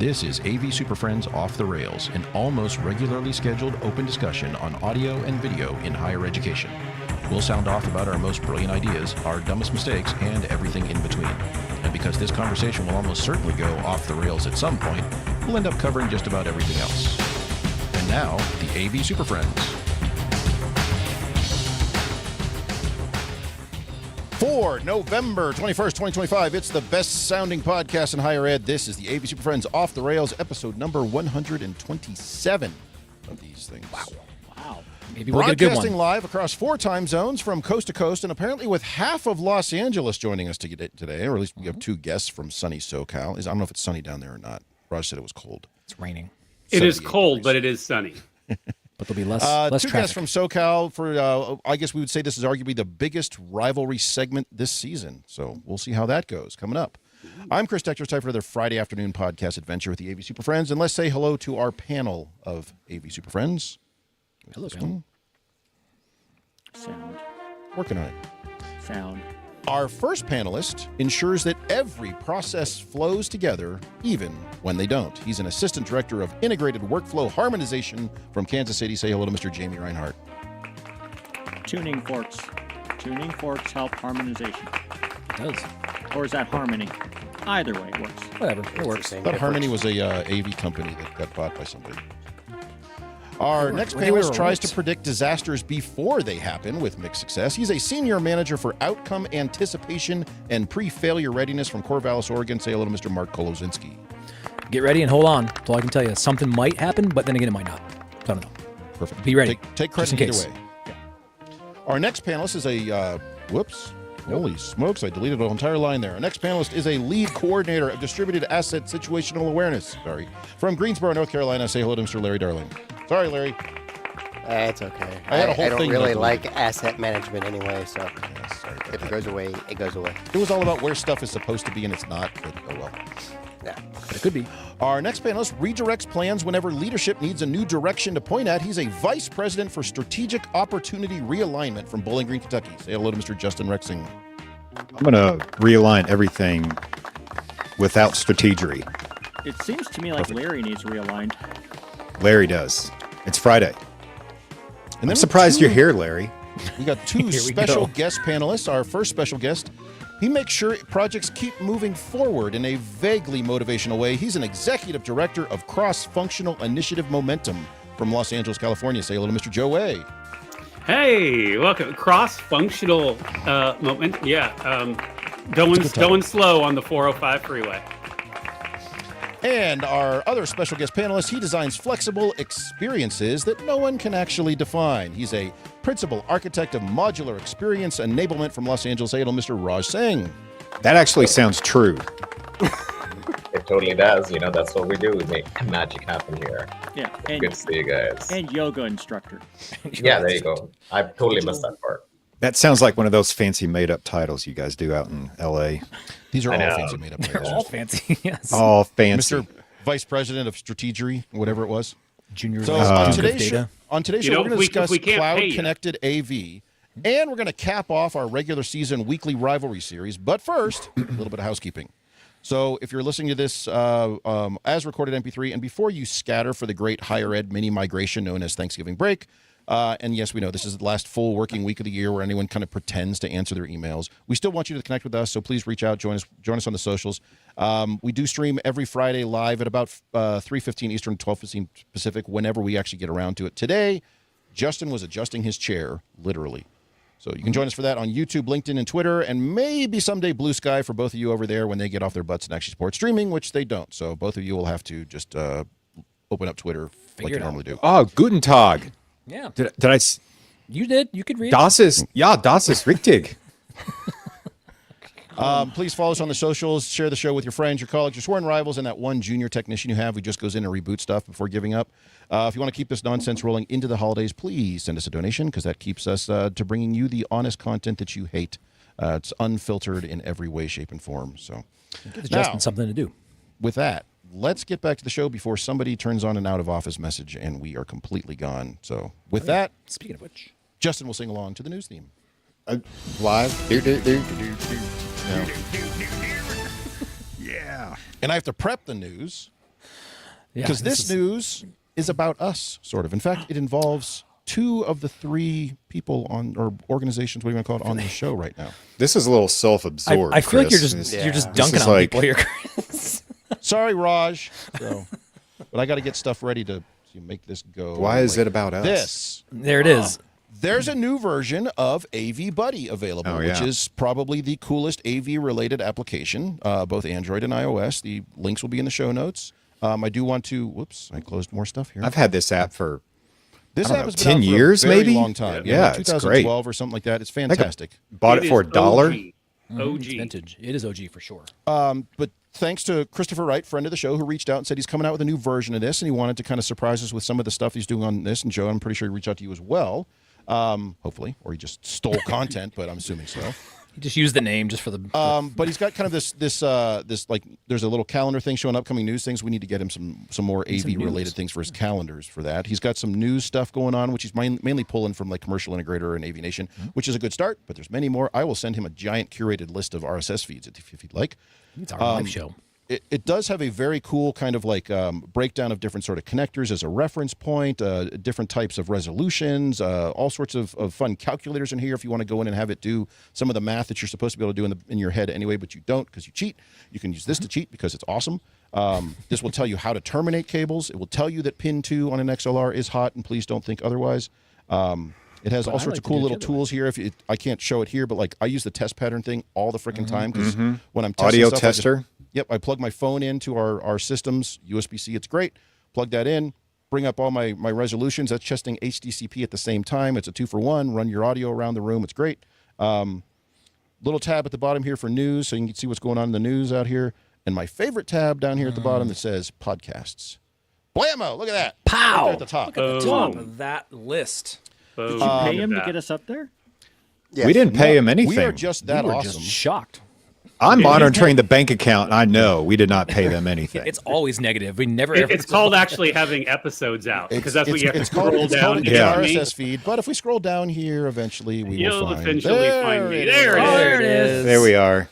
This is AV SuperFriends Off the Rails, an almost regularly scheduled open discussion on audio and video in higher education. We'll sound off about our most brilliant ideas, our dumbest mistakes, and everything in between. And because this conversation will almost certainly go off the rails at some point, we'll end up covering just about everything else. And now, the AV SuperFriends. For November 21st, 2025, it's the best sounding podcast in higher ed. This is the AV SuperFriends Off the Rails, episode number 127 of these things. Wow. Maybe we'll get a good one. Broadcasting live across 4 time zones from coast to coast, and apparently with half of Los Angeles joining us today, or at least we have 2 guests from sunny SoCal. I don't know if it's sunny down there or not. Raj said it was cold. It's raining. It is cold, but it is sunny. But there'll be less 2 traffic. guests from SoCal for, I guess we would say this is arguably the biggest rivalry segment this season. So we'll see how that goes coming up. I'm Chris Dexter. It's time for another Friday afternoon podcast adventure with the AV SuperFriends. And let's say hello to our panel of AV SuperFriends. Hello, panel. Sound. Working on it. Sound. Our first panelist ensures that every process flows together, even when they don't. He's an assistant director of integrated workflow harmonization from Kansas City. Say hello to Mr. Jamie Reinhart. Tuning forks. Tuning forks help harmonization. It does. Or is that harmony? Either way, it works. Whatever. It works. I thought Harmony was a AV company that got bought by somebody. Our next they were panelist tries remote. to predict disasters before they happen with mixed success. He's a senior manager for outcome anticipation and pre-failure readiness from Corvallis, Oregon. Say hello to Mr. Mark Kolozinski. Get ready and hold on. That's all I can tell you. Something might happen, but then again, it might not. I don't know. Perfect. Be ready. Take credit Just in either case. way. Our next panelist is a, whoops. Holy smokes, I deleted the entire line there. Our next panelist is a lead coordinator of distributed asset situational awareness. Sorry. From Greensboro, North Carolina. Say hello to Mr. Larry Darling. Sorry, Larry. It's okay. I had a whole I don't thing really about like asset management anyway, so Yeah, sorry about if that. it goes away, it goes away. It was all about where stuff is supposed to be and it's not, but oh well. Yeah. But it could be. Our next panelist redirects plans whenever leadership needs a new direction to point at. He's a vice president for strategic opportunity realignment from Bowling Green, Kentucky. Say hello to Mr. Justin Rexing. I'm going to realign everything without strategery. It seems to me like Perfect. Larry needs realigned. Larry does. It's Friday. And I'm surprised you're here, Larry. We got 2 Here we special go. guest panelists. Our first special guest, he makes sure projects keep moving forward in a vaguely motivational way. He's an executive director of cross-functional initiative momentum from Los Angeles, California. Say hello to Mr. Joe Way. Hey, welcome. Cross-functional moment. Yeah, going slow on the 405 freeway. And our other special guest panelist, he designs flexible experiences that no one can actually define. He's a principal architect of modular experience enablement from Los Angeles. Say hello, Mr. Raj Singh. That actually sounds true. It totally does. You know, that's what we do. We make magic happen here. Yeah. Good to see you guys. And yoga instructor. Yeah, there you go. I totally missed that part. That sounds like one of those fancy made-up titles you guys do out in L.A. These are I all know. fancy made up They're titles. all fancy. Yes. All fancy. Mr. Vice President of Strategery, whatever it was. Junior So Duke on of today's data. show, we're going to if discuss we can't pay you. cloud-connected AV, and we're going to cap off our regular season weekly rivalry series. But first, a little bit of housekeeping. So if you're listening to this as recorded MP3, and before you scatter for the great higher ed mini migration known as Thanksgiving break, and yes, we know this is the last full working week of the year where anyone kind of pretends to answer their emails. We still want you to connect with us, so please reach out, join us on the socials. We do stream every Friday live at about 3:15 Eastern, 12:15 Pacific, whenever we actually get around to it. Today, Justin was adjusting his chair, literally. So you can join us for that on YouTube, LinkedIn, and Twitter, and maybe someday Blue Sky for both of you over there when they get off their butts and actually support streaming, which they don't. So both of you will have to just open up Twitter like you it out. normally do. Oh, Guten Tag. Yeah. Did I... You did. You could read. Das ist richtig. Please follow us on the socials. Share the show with your friends, your colleagues, your sworn rivals, and that one junior technician you have who just goes in and reboots stuff before giving up. If you want to keep this nonsense rolling into the holidays, please send us a donation because that keeps us to bringing you the honest content that you hate. It's unfiltered in every way, shape, and form. So, Gives Justin something to do. with that, let's get back to the show before somebody turns on an out-of-office message and we are completely gone. So, with that, Speaking of which, Justin will sing along to the news theme. Live. And I have to prep the news Yeah, Because this news is about us, sort of. In fact, it involves 2 of the 3 people on, or organizations, what do you want to call it, on the show right now. This is a little self-absorbed. I feel like you're Chris. just Yeah. you're just This dunking is on like- people here, Chris. Sorry, Raj. So, but I got to get stuff ready to make this go. Why is like it about us? this? There it is. There's a new version of AV Buddy available, Oh, which yeah. is probably the coolest AV-related application, both Android and iOS. The links will be in the show notes. I do want to. Whoops, I closed more stuff here. I've had this app for This I don't app know, has been 10 out for years, a very maybe? long time. Yeah, like it's great. 2012 or something like that. It's fantastic. bought it is for $1. OG. It's vintage. It is OG for sure. But thanks to Christopher Wright, friend of the show, who reached out and said he's coming out with a new version of this, and he wanted to kind of surprise us with some of the stuff he's doing on this. And Joe, I'm pretty sure he reached out to you as well, hopefully, or he just stole content, but I'm assuming so. He just used the name just for the. But he's got kind of this like, there's a little calendar thing showing upcoming news things. We need to get him some more AV related things for his calendars for that. He's got some news stuff going on, which he's mainly pulling from like Commercial Integrator and AV Nation, which is a good start. But there's many more. I will send him a giant curated list of RSS feeds if he'd like. It's our live show. It does have a very cool kind of like breakdown of different sort of connectors as a reference point, different types of resolutions, all sorts of fun calculators in here if you want to go in and have it do some of the math that you're supposed to be able to do in your head anyway, but you don't because you cheat. You can use this to cheat because it's awesome. This will tell you how to terminate cables. It will tell you that pin 2 on an XLR is hot, and please don't think otherwise. It has all sorts of cool little tools here. I can't show it here, but like I use the test pattern thing all the freaking time because when I'm testing Audio stuff, tester. I plug my phone into our systems, USB-C, it's great. Plug that in, bring up all my resolutions. That's testing HDCP at the same time. It's a 2-for-1. Run your audio around the room. It's great. Little tab at the bottom here for news, so you can see what's going on in the news out here. And my favorite tab down here at the bottom that says podcasts. Blammo! Look at that. Pow! Right there at the top. Look at the top of that list. Boom. Pay him Look to at get that. us up there? Yes. We didn't pay him anything. We are just that We were awesome. just shocked. I'm monitoring the bank account. I know we did not pay them anything. It's always negative. We never. It- ever it's called actually having episodes out because that's what you have to called, scroll it's down called to the get me. RSS feed, but if we scroll down here, eventually we will You'll find. eventually find me. There it Oh, is. there it is. There we are.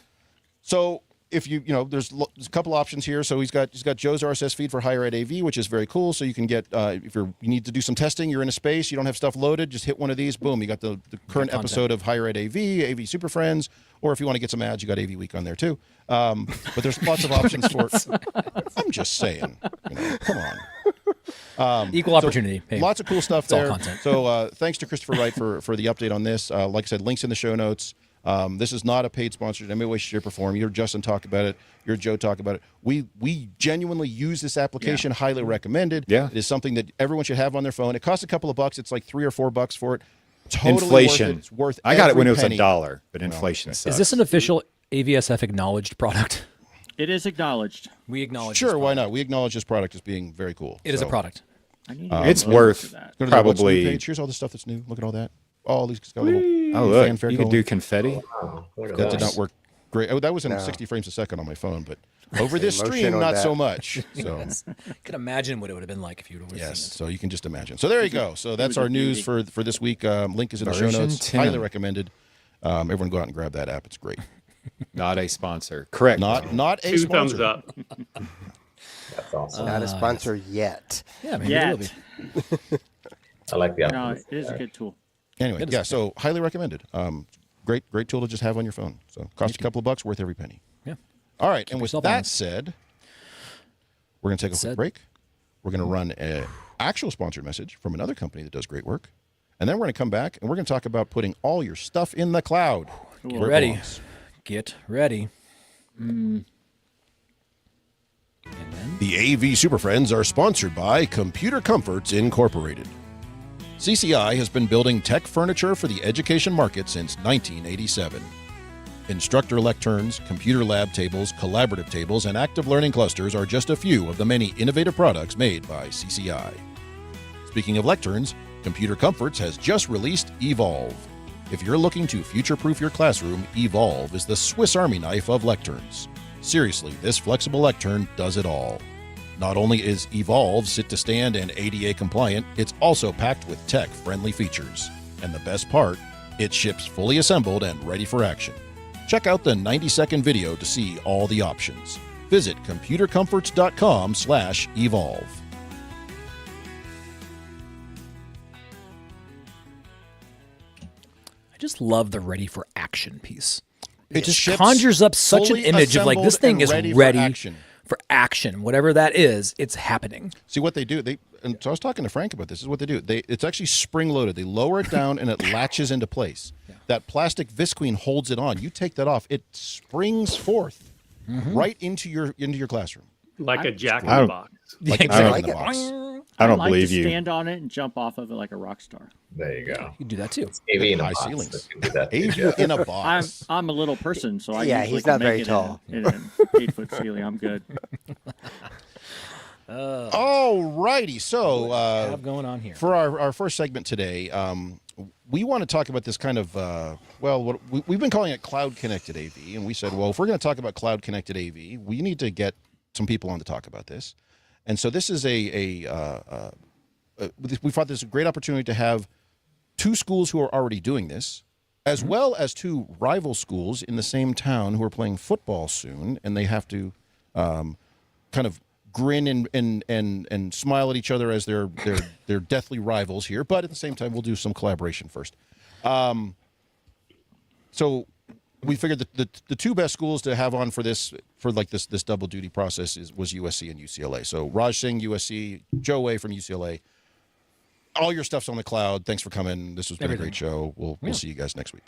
So if there's a couple options here. So he's got Joe's RSS feed for Higher Ed AV, which is very cool. So you can get if you need to do some testing, you're in a space, you don't have stuff loaded, just hit one of these, boom, you got the current episode of Higher Ed AV, AV SuperFriends, or if you want to get some ads, you got AV Week on there too. But there's lots of options for. I'm just saying, come on. Equal opportunity. Hey, Lots of cool stuff all there. content. So thanks to Christopher Wright for the update on this. Like I said, links in the show notes. This is not a paid sponsor in any way, shape, or form. You heard Justin talk about it. You heard Joe talk about it. We genuinely use this application. Highly recommended. Yeah. It is something that everyone should have on their phone. It costs a couple of bucks. It's like $3 or $4 for it. Totally Inflation. Worth it. It's worth. I got it when it was every penny. $1, but inflation sucks. is this an official AVSF acknowledged product? It is acknowledged. We acknowledge. Sure, this why product. not? We acknowledge this product as being very cool. It is a product. I need It's to worth that. Go to the what's new probably. page. Here's all the stuff that's new. Look at all that. All these got a little Oh look, fanfare you can going. do confetti. Look at That did that. not work great. Oh, that was in No. 60 frames a second on my phone, but over this Motion stream, on not that. so much. So I can imagine what it would have been like if you would have yes, seen so you can just imagine. So there you go. So that's was our a news beauty. for this week. Link is in the show Version notes. 10. Highly recommended. Everyone go out and grab that app. It's great. Not a sponsor. Correct. Not a 2 sponsor. thumbs up. That's awesome. Not a sponsor yet. it. Yeah, maybe Yet. it will be. I like the No, option. it is a good tool. Anyway, yeah. So highly recommended. Great tool to just have on your phone. So cost a couple of bucks, worth every penny. Yeah. All right, and with yourself that honest. said, we're going to take a quick Said. break. We're going to run an actual sponsored message from another company that does great work. And then we're going to come back and we're going to talk about putting all your stuff in the cloud. Get where it ready. belongs. Get ready. The AV SuperFriends are sponsored by Computer Comforts Incorporated. CCI has been building tech furniture for the education market since 1987. Instructor lecterns, computer lab tables, collaborative tables, and active learning clusters are just a few of the many innovative products made by CCI. Speaking of lecterns, Computer Comforts has just released Evolve. If you're looking to future-proof your classroom, Evolve is the Swiss Army knife of lecterns. Seriously, this flexible lectern does it all. Not only is Evolve sit-to-stand and ADA compliant, it's also packed with tech-friendly features. And the best part, it ships fully assembled and ready for action. Check out the 90-second video to see all the options. Visit computercomforts.com/evolve. I just love the ready for action piece. It just ships conjures up such an fully image of like this assembled thing is and ready for action. for action. Whatever that is, it's happening. See what they do. And so I was talking to Frank about this. This is what they do. It's actually spring loaded. They lower it down and it latches into place. Yeah. That plastic visqueen holds it on. You take that off, it springs forth right into your classroom. Like a jack in the box. Like a exactly. jack in the box. I don't like believe to you. stand on it and jump off of it like a rock star. There you go. You can do that too. AV in a High box. ceilings. That can do that too, AV Jeff. in a box. I'm a little person, so I Yeah, usually he's can not make very it tall. in an 8-foot ceiling. I'm good. All righty. So What do we have going on here? for our first segment today, we want to talk about this kind of, what we've been calling it cloud-connected AV. And we said, well, if we're going to talk about cloud-connected AV, we need to get some people on to talk about this. And so this is we thought this is a great opportunity to have two schools who are already doing this, as well as two rival schools in the same town who are playing football soon, and they have to kind of grin and smile at each other as they're deathly rivals here. But at the same time, we'll do some collaboration first. So we figured that the two best schools to have on for this double duty process was USC and UCLA. So Raj Singh, USC, Joe Wei from UCLA. All your stuff's on the cloud. Thanks for coming. This has been a great show. We'll see you guys next week.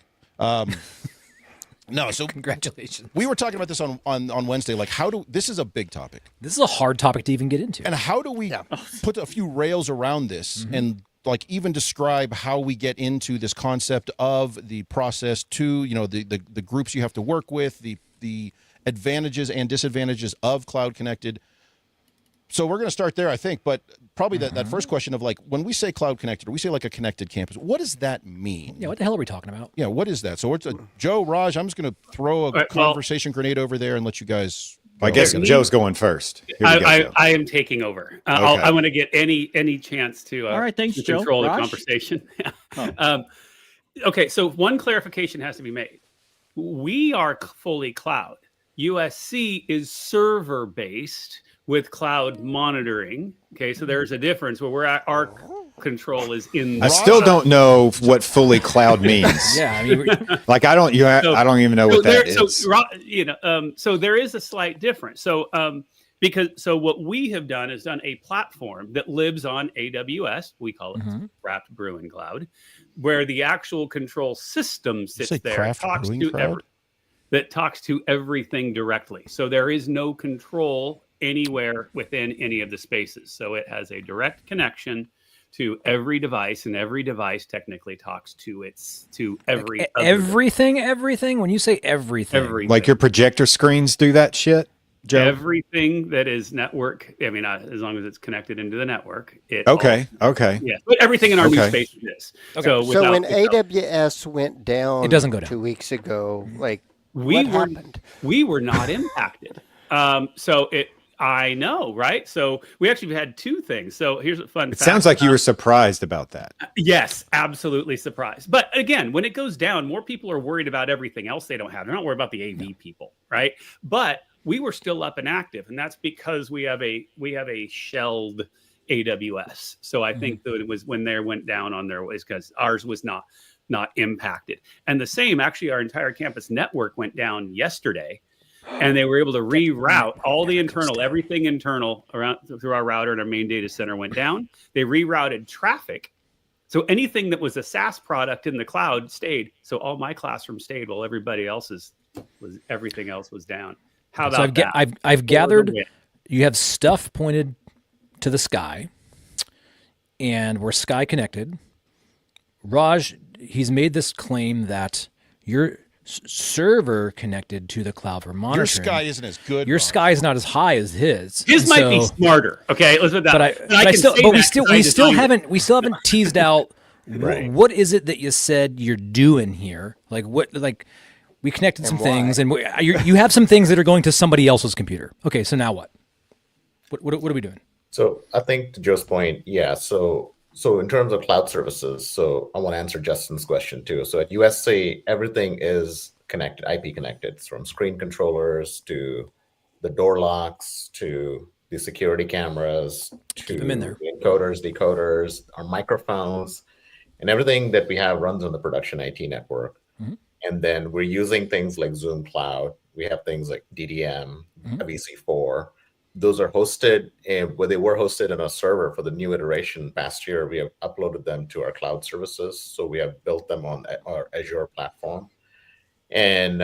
No, so Congratulations. we were talking about this on Wednesday. Like, this is a big topic. This is a hard topic to even get into. And how do we put a few rails around this and like even describe how we get into this concept of the process to, the groups you have to work with, the advantages and disadvantages of cloud connected. So we're going to start there, I think, but probably that first question of like, when we say cloud connected, or we say like a connected campus, what does that mean? Yeah, what the hell are we talking about? Yeah, what is that? So it's Joe, Raj, I'm just going to throw a conversation grenade over there and let you guys. I guess Joe's going first. Here we go, Joe. I am taking over. Okay. I want to get any chance to, All right, thanks, to Joe. control the Raj? conversation. Okay, so one clarification has to be made. We are fully cloud. USC is server based with cloud monitoring. Okay, so there's a difference where our control is in. I still don't know what fully cloud means. Yeah, I mean, Like I don't even know what that is. So there is a slight difference. So what we have done is done a platform that lives on AWS. We call it Craft Brewing Cloud, where the actual control system sits there, talks to everything directly. So there is no control anywhere within any of the spaces. So it has a direct connection to every device, and every device technically talks to every everything. When you say everything, Like your projector screens do that shit, Joe? Everything that is network. I mean, as long as it's connected into the network. Okay. Yeah, but everything in our new space is. Okay. So when AWS went down, it doesn't go down 2 weeks ago. Like, we what happened? We were not impacted. I know, right? So we actually had two things. So here's a fun fact. It sounds like you were surprised about that. Yes, absolutely surprised. But again, when it goes down, more people are worried about everything else they don't have. They're not worried about the AV people, right? But we were still up and active, and that's because we have a shelled AWS. So I think that it was when they went down on their ways because ours was not impacted. And the same, actually, our entire campus network went down yesterday. And they were able to reroute all the everything internal around through our router and our main data center went down. They rerouted traffic. So anything that was a SaaS product in the cloud stayed. So all my classroom stayed while everybody else's everything else was down. How about that? I've gathered you have stuff pointed to the sky, and we're sky connected. Raj, he's made this claim that your server connected to the cloud for monitoring. Your sky isn't as good. Your sky is not as high as his. His might be smarter. Okay, let's put that. We still haven't teased out what is it that you said you're doing here. Like what? Like we connected some things, and you have some things that are going to somebody else's computer. Okay, so now what? What are we doing? So I think to Joe's point, yeah. So in terms of cloud services, so I want to answer Justin's question too. So at USC, everything is connected, IP connected, from screen controllers to the door locks to the security cameras to Keep them in there. the encoders, decoders, our microphones, and everything that we have runs on the production IT network. Mhm. And then we're using things like Zoom Cloud. We have things like DDM, VC4. Those are hosted, and where they were hosted in a server for the new iteration past year, we have uploaded them to our cloud services. So we have built them on our Azure platform. And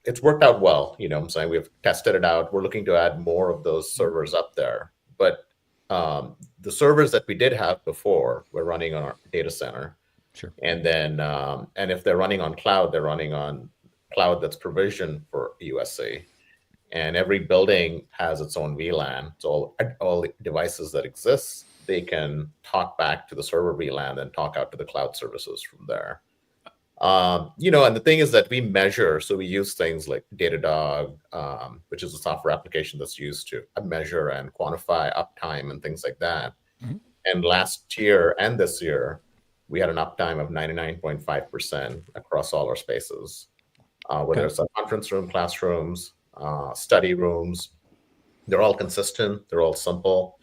it's worked out well. You know what I'm saying? We've tested it out. We're looking to add more of those servers up there. But the servers that we did have before were running on our data center. Sure. And then, and if they're running on cloud, they're running on cloud that's provisioned for USC. And every building has its own VLAN. So all the devices that exist, they can talk back to the server VLAN and talk out to the cloud services from there. You know, and the thing is that we measure, so we use things like Datadog, which is a software application that's used to measure and quantify uptime and things like that. Mhm. And last year and this year, we had an uptime of 99.5% across all our spaces, whether it's a conference room, classrooms, study rooms. They're all consistent. They're all simple.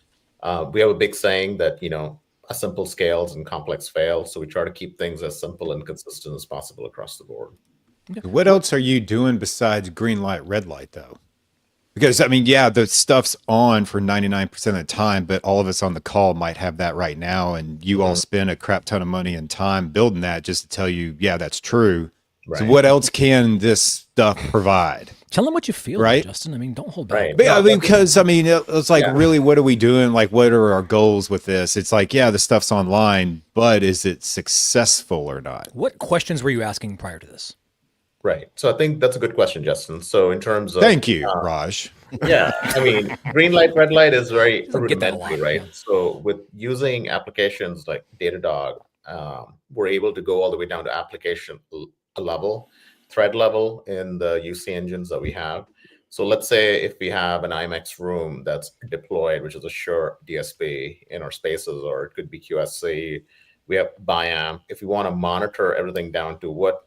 We have a big saying that, you know, a simple scales and complex fails. So we try to keep things as simple and consistent as possible across the board. What else are you doing besides green light, red light, though? Because, I mean, yeah, the stuff's on for 99% of the time, but all of us on the call might have that right now. And you all spend a crap ton of money and time building that just to tell you, yeah, that's true. Right. So what else can this stuff provide? Tell them what you feel, Right. Justin. I mean, don't hold back. Right. But, I mean, because, I mean, it's like, Yeah. really, what are we doing? Like, what are our goals with this? It's like, yeah, the stuff's online, but is it successful or not? What questions were you asking prior to this? Right. So I think that's a good question, Justin. So in terms of Thank you, Raj. yeah, I mean, green light, red light is very Don't get that a lot, rudimentary, right? yeah. So with using applications like Datadog, we're able to go all the way down to application level, thread level in the UC engines that we have. So let's say if we have an IMAX room that's deployed, which is a Sure DSP in our spaces, or it could be QSC, we have BIAM. If we want to monitor everything down to what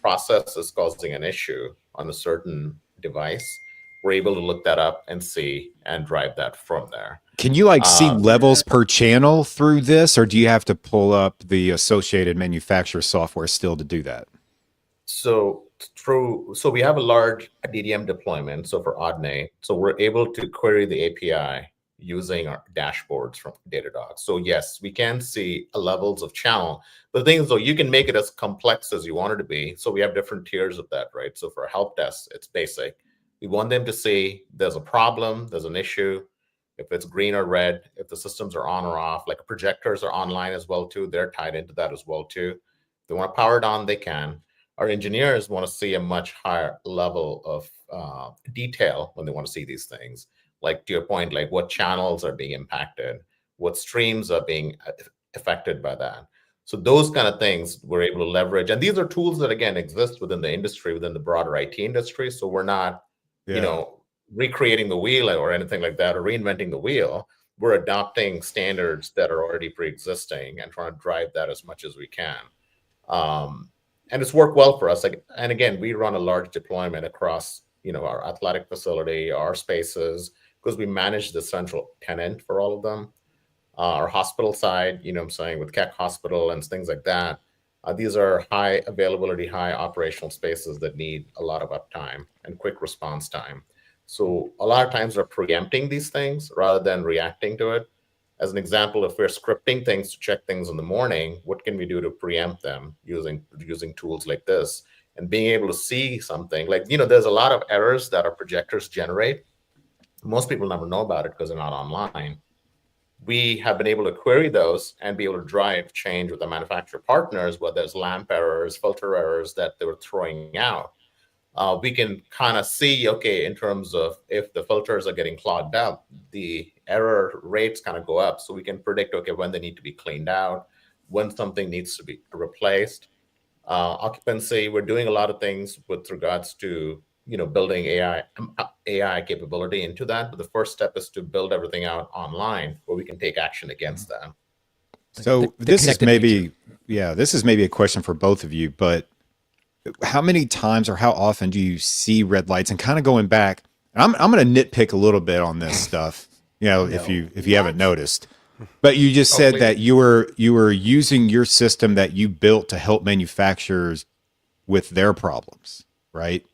process is causing an issue on a certain device, we're able to look that up and see and drive that from there. Can you like see levels per channel through this, or do you have to pull up the associated manufacturer software still to do that? So we have a large DDM deployment. So for Odney, so we're able to query the API using our dashboards from Datadog. So yes, we can see levels of channel. But the thing is, though, you can make it as complex as you want it to be. So we have different tiers of that, right? So for a help desk, it's basic. We want them to see there's a problem, there's an issue, if it's green or red, if the systems are on or off, like projectors are online as well too. They're tied into that as well too. If they want to power it on, they can. Our engineers want to see a much higher level of detail when they want to see these things. Like to your point, like what channels are being impacted, what streams are being affected by that. So those kind of things we're able to leverage. And these are tools that, again, exist within the industry, within the broader IT industry. So we're not, you know, recreating the wheel or anything like that, or reinventing the wheel. We're adopting standards that are already pre-existing and trying to drive that as much as we can. And it's worked well for us. Like, and again, we run a large deployment across, you know, our athletic facility, our spaces, because we manage the central tenant for all of them. Our hospital side, you know what I'm saying, with Keck Hospital and things like that. These are high availability, high operational spaces that need a lot of uptime and quick response time. So a lot of times we're preempting these things rather than reacting to it. As an example, if we're scripting things to check things in the morning, what can we do to preempt them using tools like this? And being able to see something like, you know, there's a lot of errors that our projectors generate. Most people never know about it because they're not online. We have been able to query those and be able to drive change with the manufacturer partners, whether there's lamp errors, filter errors that they were throwing out. We can kind of see, okay, in terms of if the filters are getting clogged up, the error rates kind of go up. So we can predict, okay, when they need to be cleaned out, when something needs to be replaced. Occupancy, we're doing a lot of things with regards to, you know, building AI capability into that. But the first step is to build everything out online where we can take action against that. So this is maybe, this is maybe a question for both of you, but how many times or how often do you see red lights? And kind of going back, I'm going to nitpick a little bit on this stuff, if you haven't noticed. But you just said that you were using your system that you built to help manufacturers with their problems, right?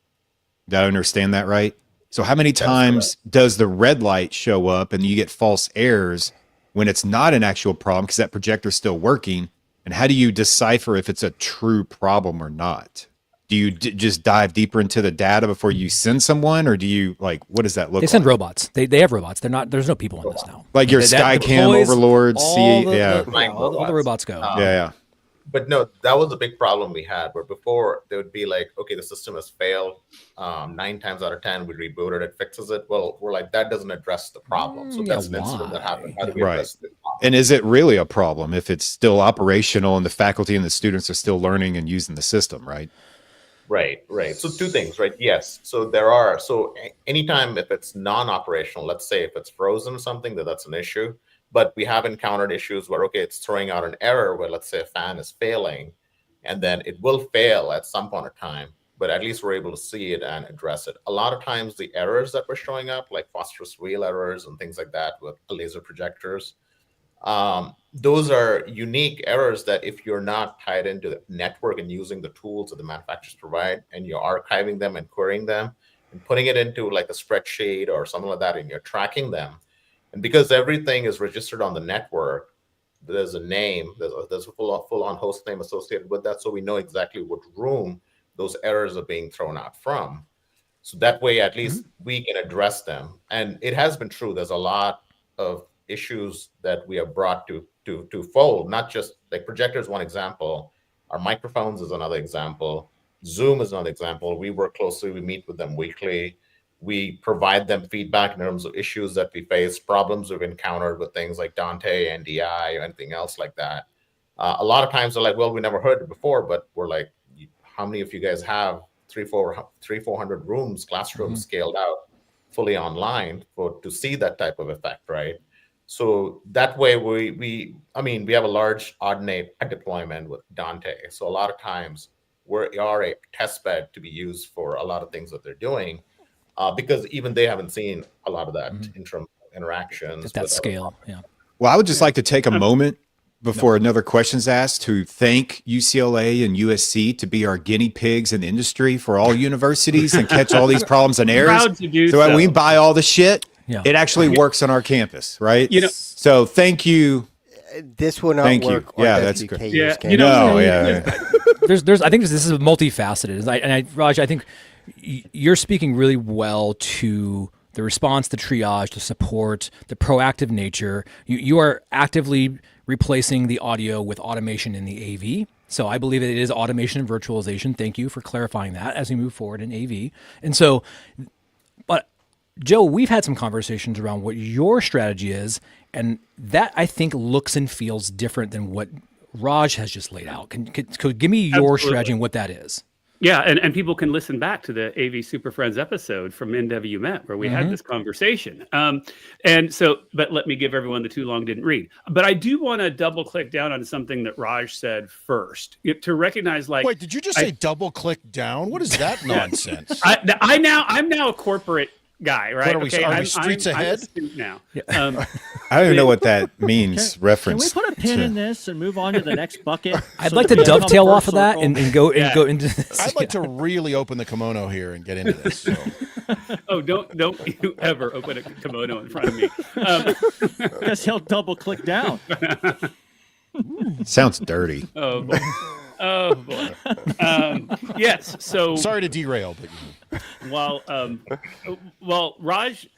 Did I understand that right? So how many times does the red light show up and you get false errors when it's not an actual problem because that projector's still working? And how do you decipher if it's a true problem or not? Do you just dive deeper into the data before you send someone, or do you what does that look like? They send robots. They have robots. There's no people in this now. Like your Skycam overlords, all the robots go. Yeah. But no, that was a big problem we had, where before they would be like, okay, the system has failed 9 times out of 10, we rebooted it, fixes it. Well, we're like, that doesn't address the problem. So that's an incident that happened. How do we address the problem? And is it really a problem if it's still operational and the faculty and the students are still learning and using the system, right? Right. So 2 things, right? Yes. So anytime if it's non-operational, let's say if it's frozen or something, that's an issue. But we have encountered issues where, okay, it's throwing out an error where, let's say, a fan is failing, and then it will fail at some point in time, but at least we're able to see it and address it. A lot of times the errors that were showing up, like phosphorus wheel errors and things like that with laser projectors, those are unique errors that if you're not tied into the network and using the tools that the manufacturers provide, and you're archiving them and querying them and putting it into like a spreadsheet or something like that, and you're tracking them, and because everything is registered on the network, there's a name, there's a full-on host name associated with that, so we know exactly what room those errors are being thrown out from. So that way, at least we can address them. And it has been true. There's a lot of issues that we have brought to fold, not just like projectors, one example. Our microphones is another example. Zoom is another example. We work closely. We meet with them weekly. We provide them feedback in terms of issues that we face, problems we've encountered with things like Dante, NDI, or anything else like that. A lot of times they're like, well, we never heard it before, but we're like, how many of you guys have 400 rooms, classrooms scaled out, fully online to see that type of effect, right? So that way we have a large ordinate deployment with Dante. So a lot of times we are a test bed to be used for a lot of things that they're doing. Because even they haven't seen a lot of that interactions. At that scale, yeah. Well, I would just like to take a moment before another question's asked to thank UCLA and USC to be our guinea pigs in the industry for all universities and catch all these problems and errors. Proud to do so when we buy all the shit, Yeah. it actually works on our campus, right? You know- so thank you. This will not Thank you. work on Yeah, that's WKU's good. Yeah, campus. you know- No, yeah. There's I think this is multifaceted. Raj, I think you're speaking really well to the response, the triage, the support, the proactive nature. You are actively replacing the audio with automation in the AV. So I believe it is automation and virtualization. Thank you for clarifying that as we move forward in AV. And so, but Joe, we've had some conversations around what your strategy is, and that I think looks and feels different than what Raj has just laid out. Could give me your Absolutely. strategy and what that is. Yeah, and people can listen back to the AV SuperFriends episode from NW Met where we had this conversation. And so, but let me give everyone the too long didn't read. But I do want to double click down on something that Raj said first to recognize, like, Wait, did you just say double click down? What is that nonsense? I'm now a corporate guy, right? What are we streets I'm ahead? a student now. I don't even know what that means. Can Reference. we put a pin to- in this and move on to the next bucket? I'd so like that to we become dovetail full off of that circle? and go Yeah. go into this. I'd like to really open the kimono here and get into this. So. Oh, don't you ever open a kimono in front of me. Because he'll double click down. Sounds dirty. Oh boy. Oh boy. Yes. So Sorry to derail, but while Raj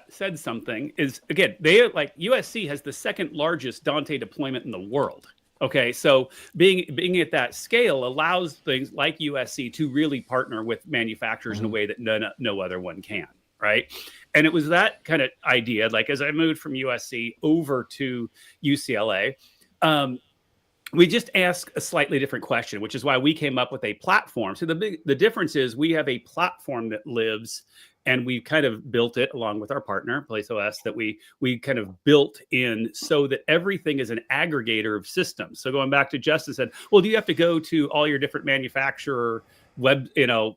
said something is, again, they like USC has the second largest Dante deployment in the world. Okay, so being at that scale allows things like USC to really partner with manufacturers in a way that no other one can, right? And it was that kind of idea, like as I moved from USC over to UCLA, we just ask a slightly different question, which is why we came up with a platform. So the difference is we have a platform that lives, and we kind of built it along with our partner, PlaceOS, that we kind of built in so that everything is an aggregator of systems. So going back to Justin said, well, do you have to go to all your different manufacturer web,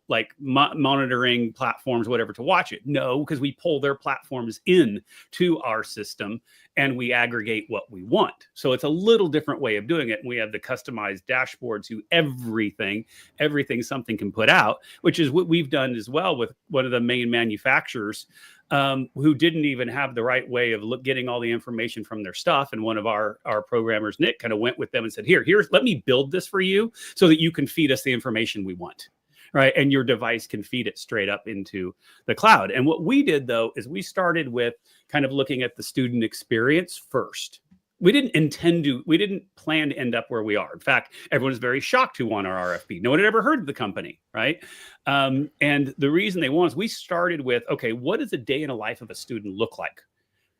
like monitoring platforms, whatever, to watch it. No, because we pull their platforms in to our system and we aggregate what we want. So it's a little different way of doing it. And we have the customized dashboard to everything something can put out, which is what we've done as well with one of the main manufacturers, who didn't even have the right way of getting all the information from their stuff. And one of our programmers, Nick, kind of went with them and said, here's, let me build this for you so that you can feed us the information we want. Right. And your device can feed it straight up into the cloud. And what we did, though, is we started with kind of looking at the student experience first. We didn't plan to end up where we are. In fact, everyone was very shocked who won our RFP. No one had ever heard of the company, right? And the reason they won is we started with, okay, what does a day in a life of a student look like?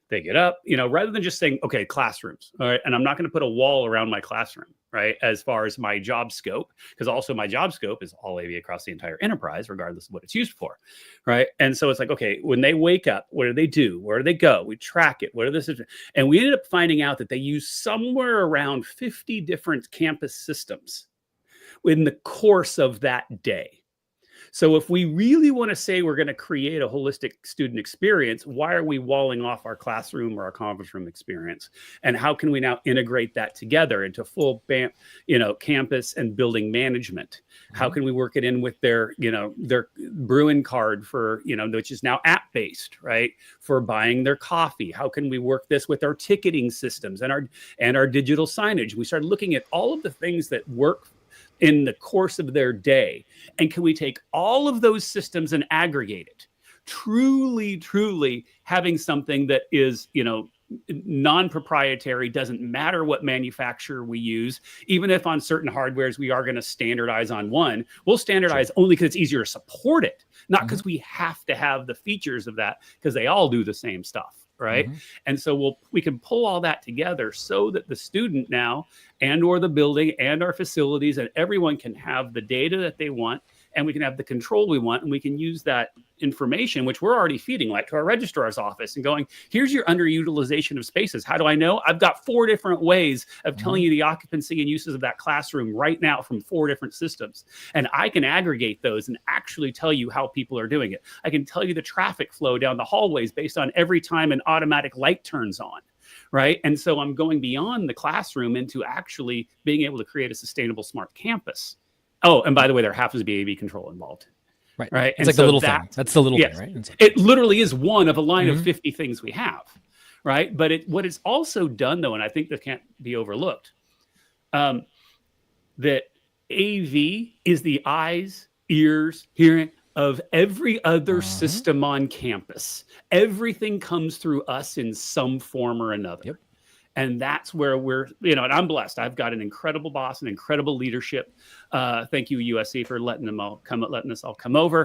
They get up, rather than just saying, okay, classrooms, all right, and I'm not going to put a wall around my classroom, right, as far as my job scope, because also my job scope is all AV across the entire enterprise, regardless of what it's used for, right? And so it's like, okay, when they wake up, what do they do? Where do they go? We track it. What are this? And we ended up finding out that they use somewhere around 50 different campus systems in the course of that day. So if we really want to say we're going to create a holistic student experience, why are we walling off our classroom or our conference room experience? And how can we now integrate that together into full, campus and building management? How can we work it in with their Bruin card for, which is now app-based, right? For buying their coffee. How can we work this with our ticketing systems and our digital signage? We started looking at all of the things that work in the course of their day. And can we take all of those systems and aggregate it? Truly having something that is, non-proprietary, doesn't matter what manufacturer we use. Even if on certain hardwares we are going to standardize on one, we'll standardize only because it's easier to support it, not because we have to have the features of that, because they all do the same stuff. Right. And so we can pull all that together so that the student now and or the building and our facilities and everyone can have the data that they want, and we can have the control we want, and we can use that information, which we're already feeding, like to our registrar's office and going, here's your underutilization of spaces. How do I know? I've got 4 different ways of telling you the occupancy and uses of that classroom right now from 4 different systems. And I can aggregate those and actually tell you how people are doing it. I can tell you the traffic flow down the hallways based on every time an automatic light turns on. Right. And so I'm going beyond the classroom into actually being able to create a sustainable, smart campus. Oh, and by the way, there happens to be AV control involved. Right. It's like the little thing. That's the little thing, right? It literally is one of a line of 50 things we have. Right. But what it's also done, though, and I think that can't be overlooked, that AV is the eyes, ears, hearing of every other system on campus. Everything comes through us in some form or another. Yep. And that's where we're, and I'm blessed. I've got an incredible boss and incredible leadership. Thank you, USC, for letting us all come over.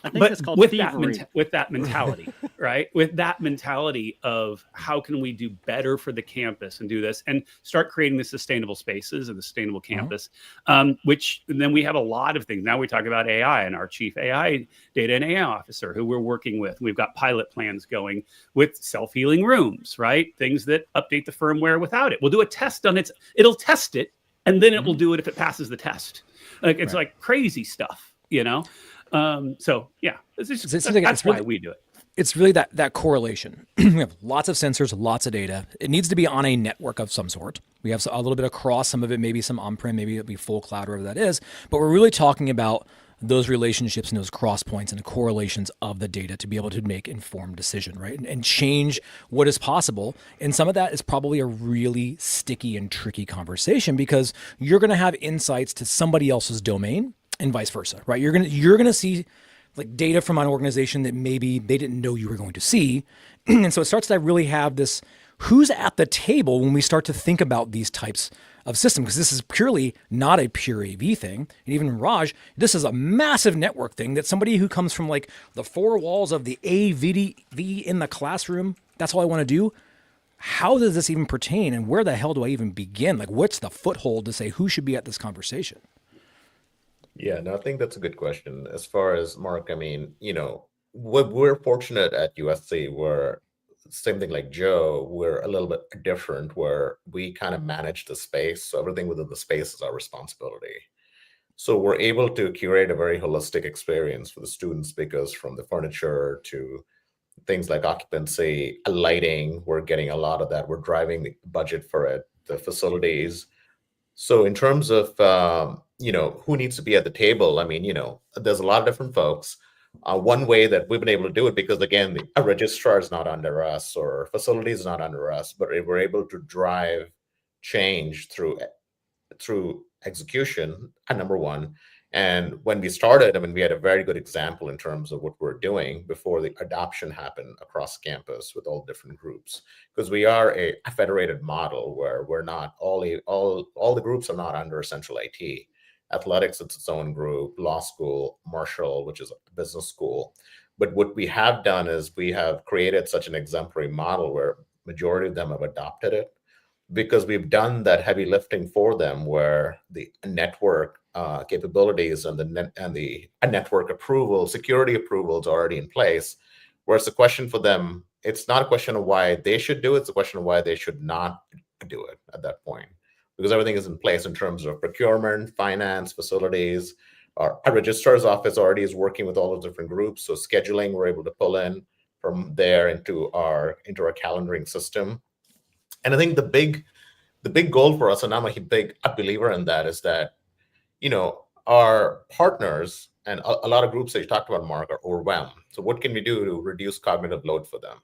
I think it's called thievery. With that mentality, right? With that mentality of how can we do better for the campus and do this and start creating the sustainable spaces and the sustainable campus, which then we have a lot of things. Now we talk about AI and our chief AI data and AI officer who we're working with. We've got pilot plans going with self-healing rooms, right? Things that update the firmware without it. We'll do a test on it'll test it, and then it will do it if it passes the test. Like it's like crazy stuff, So yeah, that's why we do it. It's really that correlation. We have lots of sensors, lots of data. It needs to be on a network of some sort. We have a little bit across, some of it maybe some on-prem, maybe it'll be full cloud, wherever that is. But we're really talking about those relationships and those cross points and the correlations of the data to be able to make informed decision, right? And change what is possible. And some of that is probably a really sticky and tricky conversation because you're going to have insights to somebody else's domain and vice versa, right? You're gonna see like data from an organization that maybe they didn't know you were going to see. And so it starts to really have this, who's at the table when we start to think about these types of systems, because this is purely not a pure AV thing. And even Raj, this is a massive network thing that somebody who comes from like the 4 walls of the AV in the classroom, that's all I want to do. How does this even pertain? And where the hell do I even begin? Like, what's the foothold to say who should be at this conversation? Yeah, no, I think that's a good question. As far as Mark, I mean, what we're fortunate at USC where same thing like Joe, we're a little bit different where we kind of manage the space. So everything within the space is our responsibility. So we're able to curate a very holistic experience for the students because from the furniture to things like occupancy, lighting, we're getting a lot of that. We're driving the budget for it, the facilities. So in terms of, who needs to be at the table, I mean, there's a lot of different folks. One way that we've been able to do it, because again, a registrar is not under us or facility is not under us, but we're able to drive change through execution, number one. And when we started, I mean, we had a very good example in terms of what we're doing before the adoption happened across campus with all different groups, because we are a federated model where we're not all the groups are not under central IT. Athletics, it's its own group, law school, Marshall, which is a business school. But what we have done is we have created such an exemplary model where majority of them have adopted it, because we've done that heavy lifting for them, where the network capabilities and the network approval, security approvals are already in place. Whereas the question for them, it's not a question of why they should do it; it's a question of why they should not do it at that point, because everything is in place in terms of procurement, finance, facilities. Our registrar's office already is working with all those different groups, so scheduling we're able to pull in from there into our calendaring system. And I think the big goal for us, and I'm a big believer in that, is that, our partners and a lot of groups that you talked about, Mark, are overwhelmed. So what can we do to reduce cognitive load for them?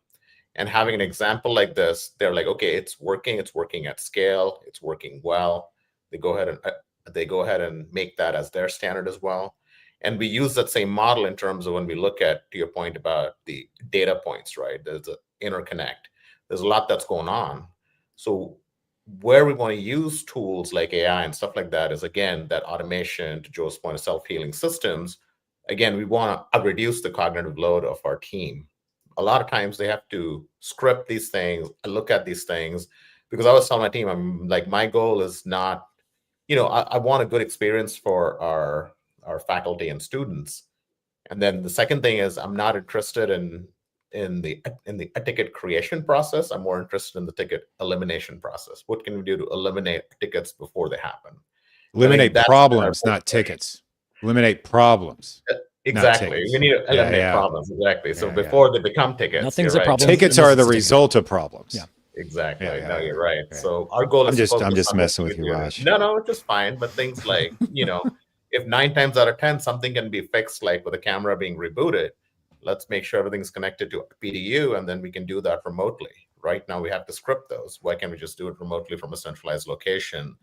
And having an example like this, they're like, okay, it's working at scale, it's working well. They go ahead and make that as their standard as well. And we use that same model in terms of when we look at, to your point about the data points, right? There's an interconnect. There's a lot that's going on. So where we want to use tools like AI and stuff like that is, again, that automation, to Joe's point, of self-healing systems. Again, we want to reduce the cognitive load of our team. A lot of times they have to script these things, look at these things, because I was telling my team, I'm like, my goal is not, I want a good experience for our faculty and students. And then the second thing is, I'm not interested in the ticket creation process. I'm more interested in the ticket elimination process. What can we do to eliminate tickets before they happen? Eliminate problems, not tickets. Eliminate problems. Exactly. We need to eliminate problems. Exactly. So before they become tickets. Nothing's a problem. Tickets are the result of problems. Yeah. Exactly. No, you're right. So our goal is I'm just messing with you, Raj. No, it's just fine. But things like, if 9 times out of 10 something can be fixed, like with a camera being rebooted, let's make sure everything's connected to PDU, and then we can do that remotely. Right now we have to script those. Why can't we just do it remotely from a centralized location?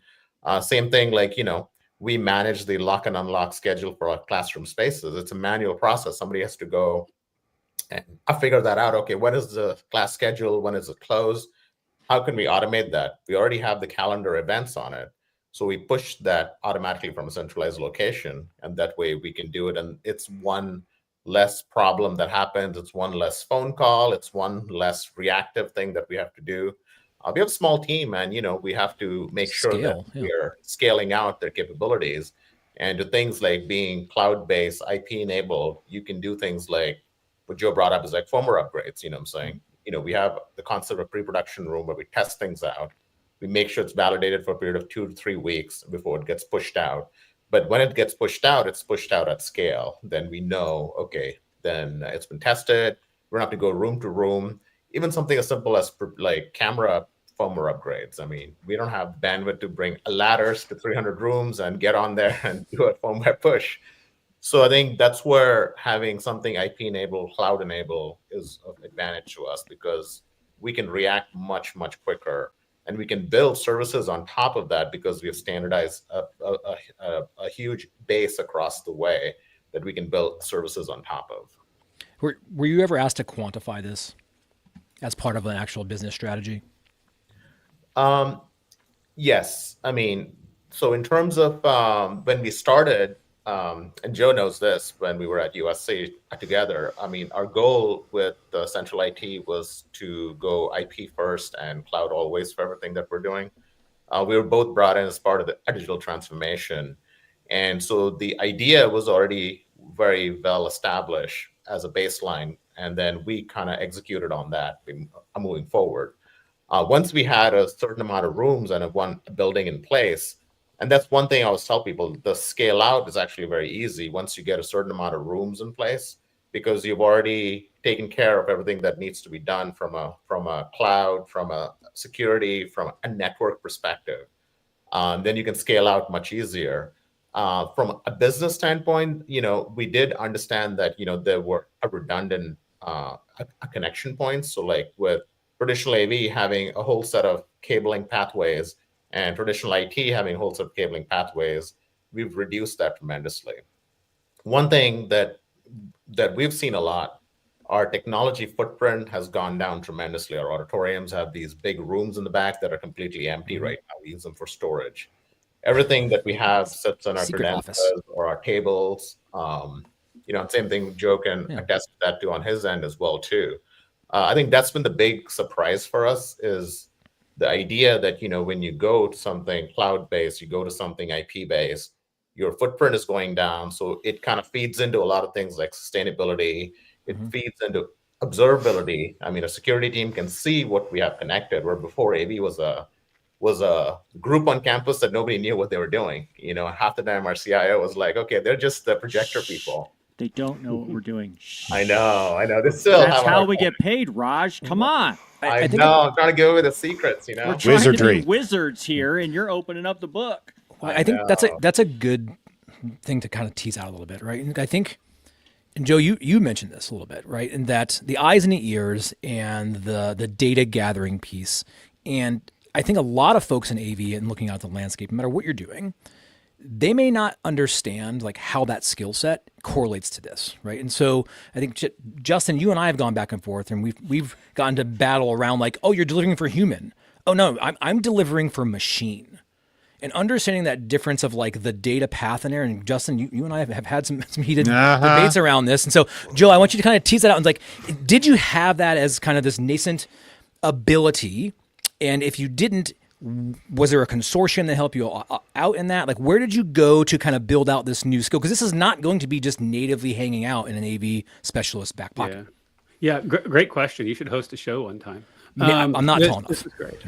Same thing, like, we manage the lock and unlock schedule for our classroom spaces. It's a manual process. Somebody has to go and figure that out. Okay, when is the class schedule? When is it closed? How can we automate that? We already have the calendar events on it. So we push that automatically from a centralized location, and that way we can do it. And it's one less problem that happens. It's one less phone call. It's one less reactive thing that we have to do. We have a small team, and we have to make sure that we're scaling out their capabilities. And to things like being cloud-based, IP-enabled, you can do things like what Joe brought up is like firmware upgrades. You know what I'm saying? We have the concept of pre-production room where we test things out. We make sure it's validated for a period of 2 to 3 weeks before it gets pushed out. But when it gets pushed out, it's pushed out at scale. Then we know, okay, then it's been tested. We don't have to go room to room. Even something as simple as like camera firmware upgrades. I mean, we don't have bandwidth to bring ladders to 300 rooms and get on there and do a firmware push. So I think that's where having something IP-enabled, cloud-enabled is of advantage to us, because we can react much, much quicker. And we can build services on top of that because we have standardized a huge base across the way that we can build services on top of. Were you ever asked to quantify this as part of an actual business strategy? Yes. I mean, so in terms of when we started, and Joe knows this, when we were at USC together, I mean, our goal with the central IT was to go IP first and cloud always for everything that we're doing. We were both brought in as part of the digital transformation. And so the idea was already very well established as a baseline. And then we kind of executed on that. moving forward. Once we had a certain amount of rooms and one building in place, and that's one thing I always tell people, the scale out is actually very easy once you get a certain amount of rooms in place, because you've already taken care of everything that needs to be done from a cloud, from a security, from a network perspective. Then you can scale out much easier. From a business standpoint, we did understand that, there were a redundant connection points. So like with traditional AV having a whole set of cabling pathways and traditional IT having a whole set of cabling pathways, we've reduced that tremendously. One thing that we've seen a lot, our technology footprint has gone down tremendously. Our auditoriums have these big rooms in the back that are completely empty right now. We use them for storage. Everything that we have sits on our credentials or our tables. Same thing Joe can attest to that too on his end as well too. I think that's been the big surprise for us, is the idea that, when you go to something cloud-based, you go to something IP-based, your footprint is going down. So it kind of feeds into a lot of things like sustainability. It feeds into observability. I mean, a security team can see what we have connected, where before AV was a group on campus that nobody knew what they were doing. Half the time our CIO was like, okay, they're just the projector people. They don't know what we're doing. I know. That's how we get paid, Raj. Come on. I know. I'm trying to give away the secrets, We're trying to be wizards here, and you're opening up the book. Well, I think that's a good thing to kind of tease out a little bit, right? And I think, and Joe, you mentioned this a little bit, right? And that the eyes and the ears and the data gathering piece. And I think a lot of folks in AV and looking out at the landscape, no matter what you're doing, they may not understand like how that skill set correlates to this, right? And so I think Justin, you and I have gone back and forth, and we've gotten to battle around like, oh, you're delivering for human. Oh no, I'm delivering for machine. And understanding that difference of like the data path in there, and Justin, you and I have had some heated debates around this. And so, Joe, I want you to kind of tease that out. And like, did you have that as kind of this nascent ability? And if you didn't, was there a consortium that helped you out in that? Like, where did you go to kind of build out this new skill? Because this is not going to be just natively hanging out in an AV specialist back pocket. Yeah, great question. You should host a show one time. I'm not tall enough. This is great.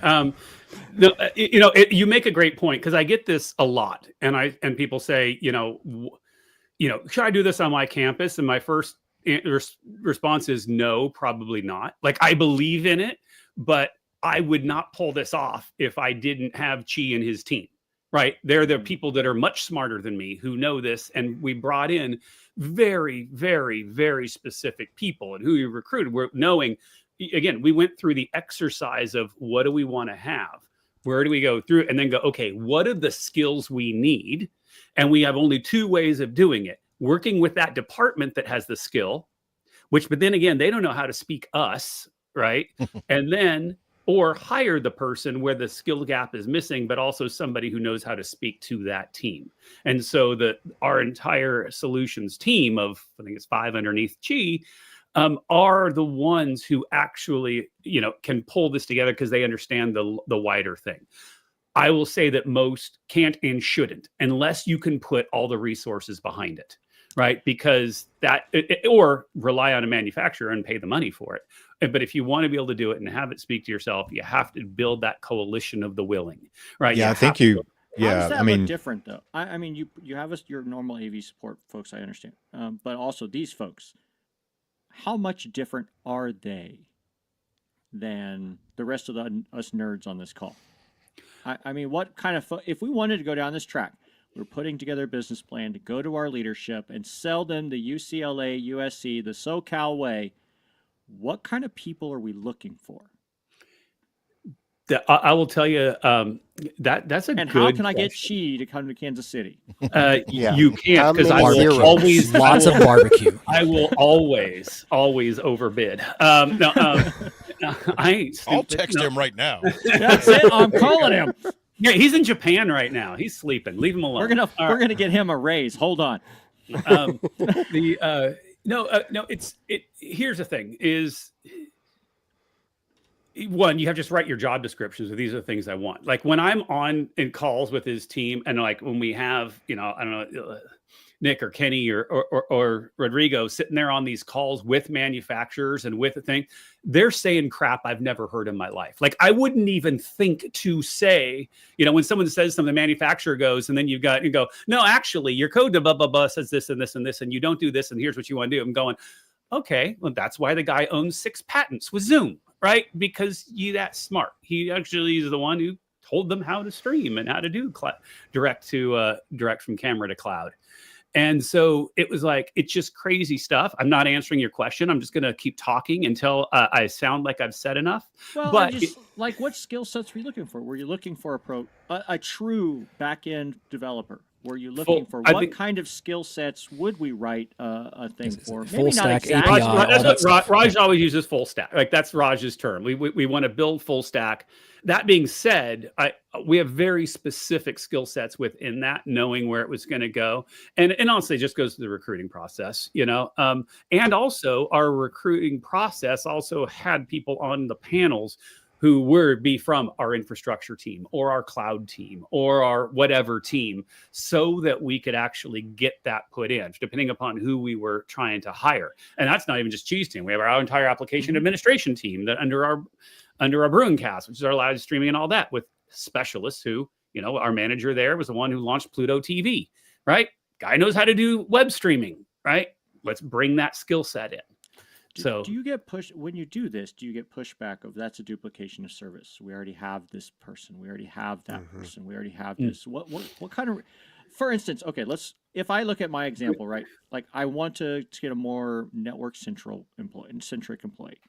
You make a great point, because I get this a lot, and people say, should I do this on my campus? And my first response is no, probably not. Like, I believe in it, but I would not pull this off if I didn't have Chi and his team, right? They're the people that are much smarter than me who know this. And we brought in very, very, very specific people, and who we recruited. We're knowing, again, we went through the exercise of what do we want to have? Where do we go through? And then go, okay, what are the skills we need? And we have only two ways of doing it. Working with that department that has the skill, but then again, they don't know how to speak us, right? And then, or hire the person where the skill gap is missing, but also somebody who knows how to speak to that team. And so our entire solutions team of, I think it's 5 underneath Chi, are the ones who actually, can pull this together because they understand the wider thing. I will say that most can't and shouldn't, unless you can put all the resources behind it, right? Because or rely on a manufacturer and pay the money for it. But if you want to be able to do it and have it speak to yourself, you have to build that coalition of the willing, right? Yeah, I think you. How does that look different though? I mean, you have your normal AV support folks, I understand, but also these folks. How much different are they than the rest of us nerds on this call? I mean, what kind of if we wanted to go down this track, we're putting together a business plan to go to our leadership and sell them the UCLA, USC, the SoCal way. What kind of people are we looking for? I will tell you that's a and good how can I question. get Chi to come to Kansas City? You can't, because I will always lots of barbecue. I will always overbid. I ain't stupid. I'll text him right now. That's it. I'm calling him. Yeah, he's in Japan right now. He's sleeping. Leave him alone. We're gonna get him a raise. Hold on. Here's the thing is, one, you have to just write your job descriptions of these are the things I want. Like when I'm on in calls with his team, and like when we have, I don't know, Nick or Kenny or Rodrigo sitting there on these calls with manufacturers and with the thing, they're saying crap I've never heard in my life. Like I wouldn't even think to say, when someone says something, the manufacturer goes, and then you go, no, actually your code blah, blah, blah says this and this and this, and you don't do this. And here's what you want to do. I'm going, okay, well, that's why the guy owns 6 patents with Zoom, right? Because you that smart. He actually is the one who told them how to stream and how to do direct from camera to cloud. And so it was like, it's just crazy stuff. I'm not answering your question. I'm just going to keep talking until I sound like I've said enough. Well, but like what skill sets were you looking for? Were you looking for a true back-end developer? Were you looking for what kind of skill sets would we write a thing for? Full Maybe stack not exactly. Raj always uses full stack. Like that's Raj's term. We want to build full stack. That being said, we have very specific skill sets within that, knowing where it was going to go. And honestly, it just goes to the recruiting process, and also our recruiting process also had people on the panels who would be from our infrastructure team or our cloud team or our whatever team, so that we could actually get that put in, depending upon who we were trying to hire. And that's not even just Cheese Team. We have our entire application administration team that under our brewing cast, which is our live streaming and all that, with specialists who, our manager there was the one who launched Pluto TV, right? Guy knows how to do web streaming, right? Let's bring that skill set in. Do you get pushed when you do this? Do you get pushback of that's a duplication of service? We already have this person. We already have that person. We already have this. What kind of, for instance, okay, if I look at my example, right? Like I want to get a more network centric employee.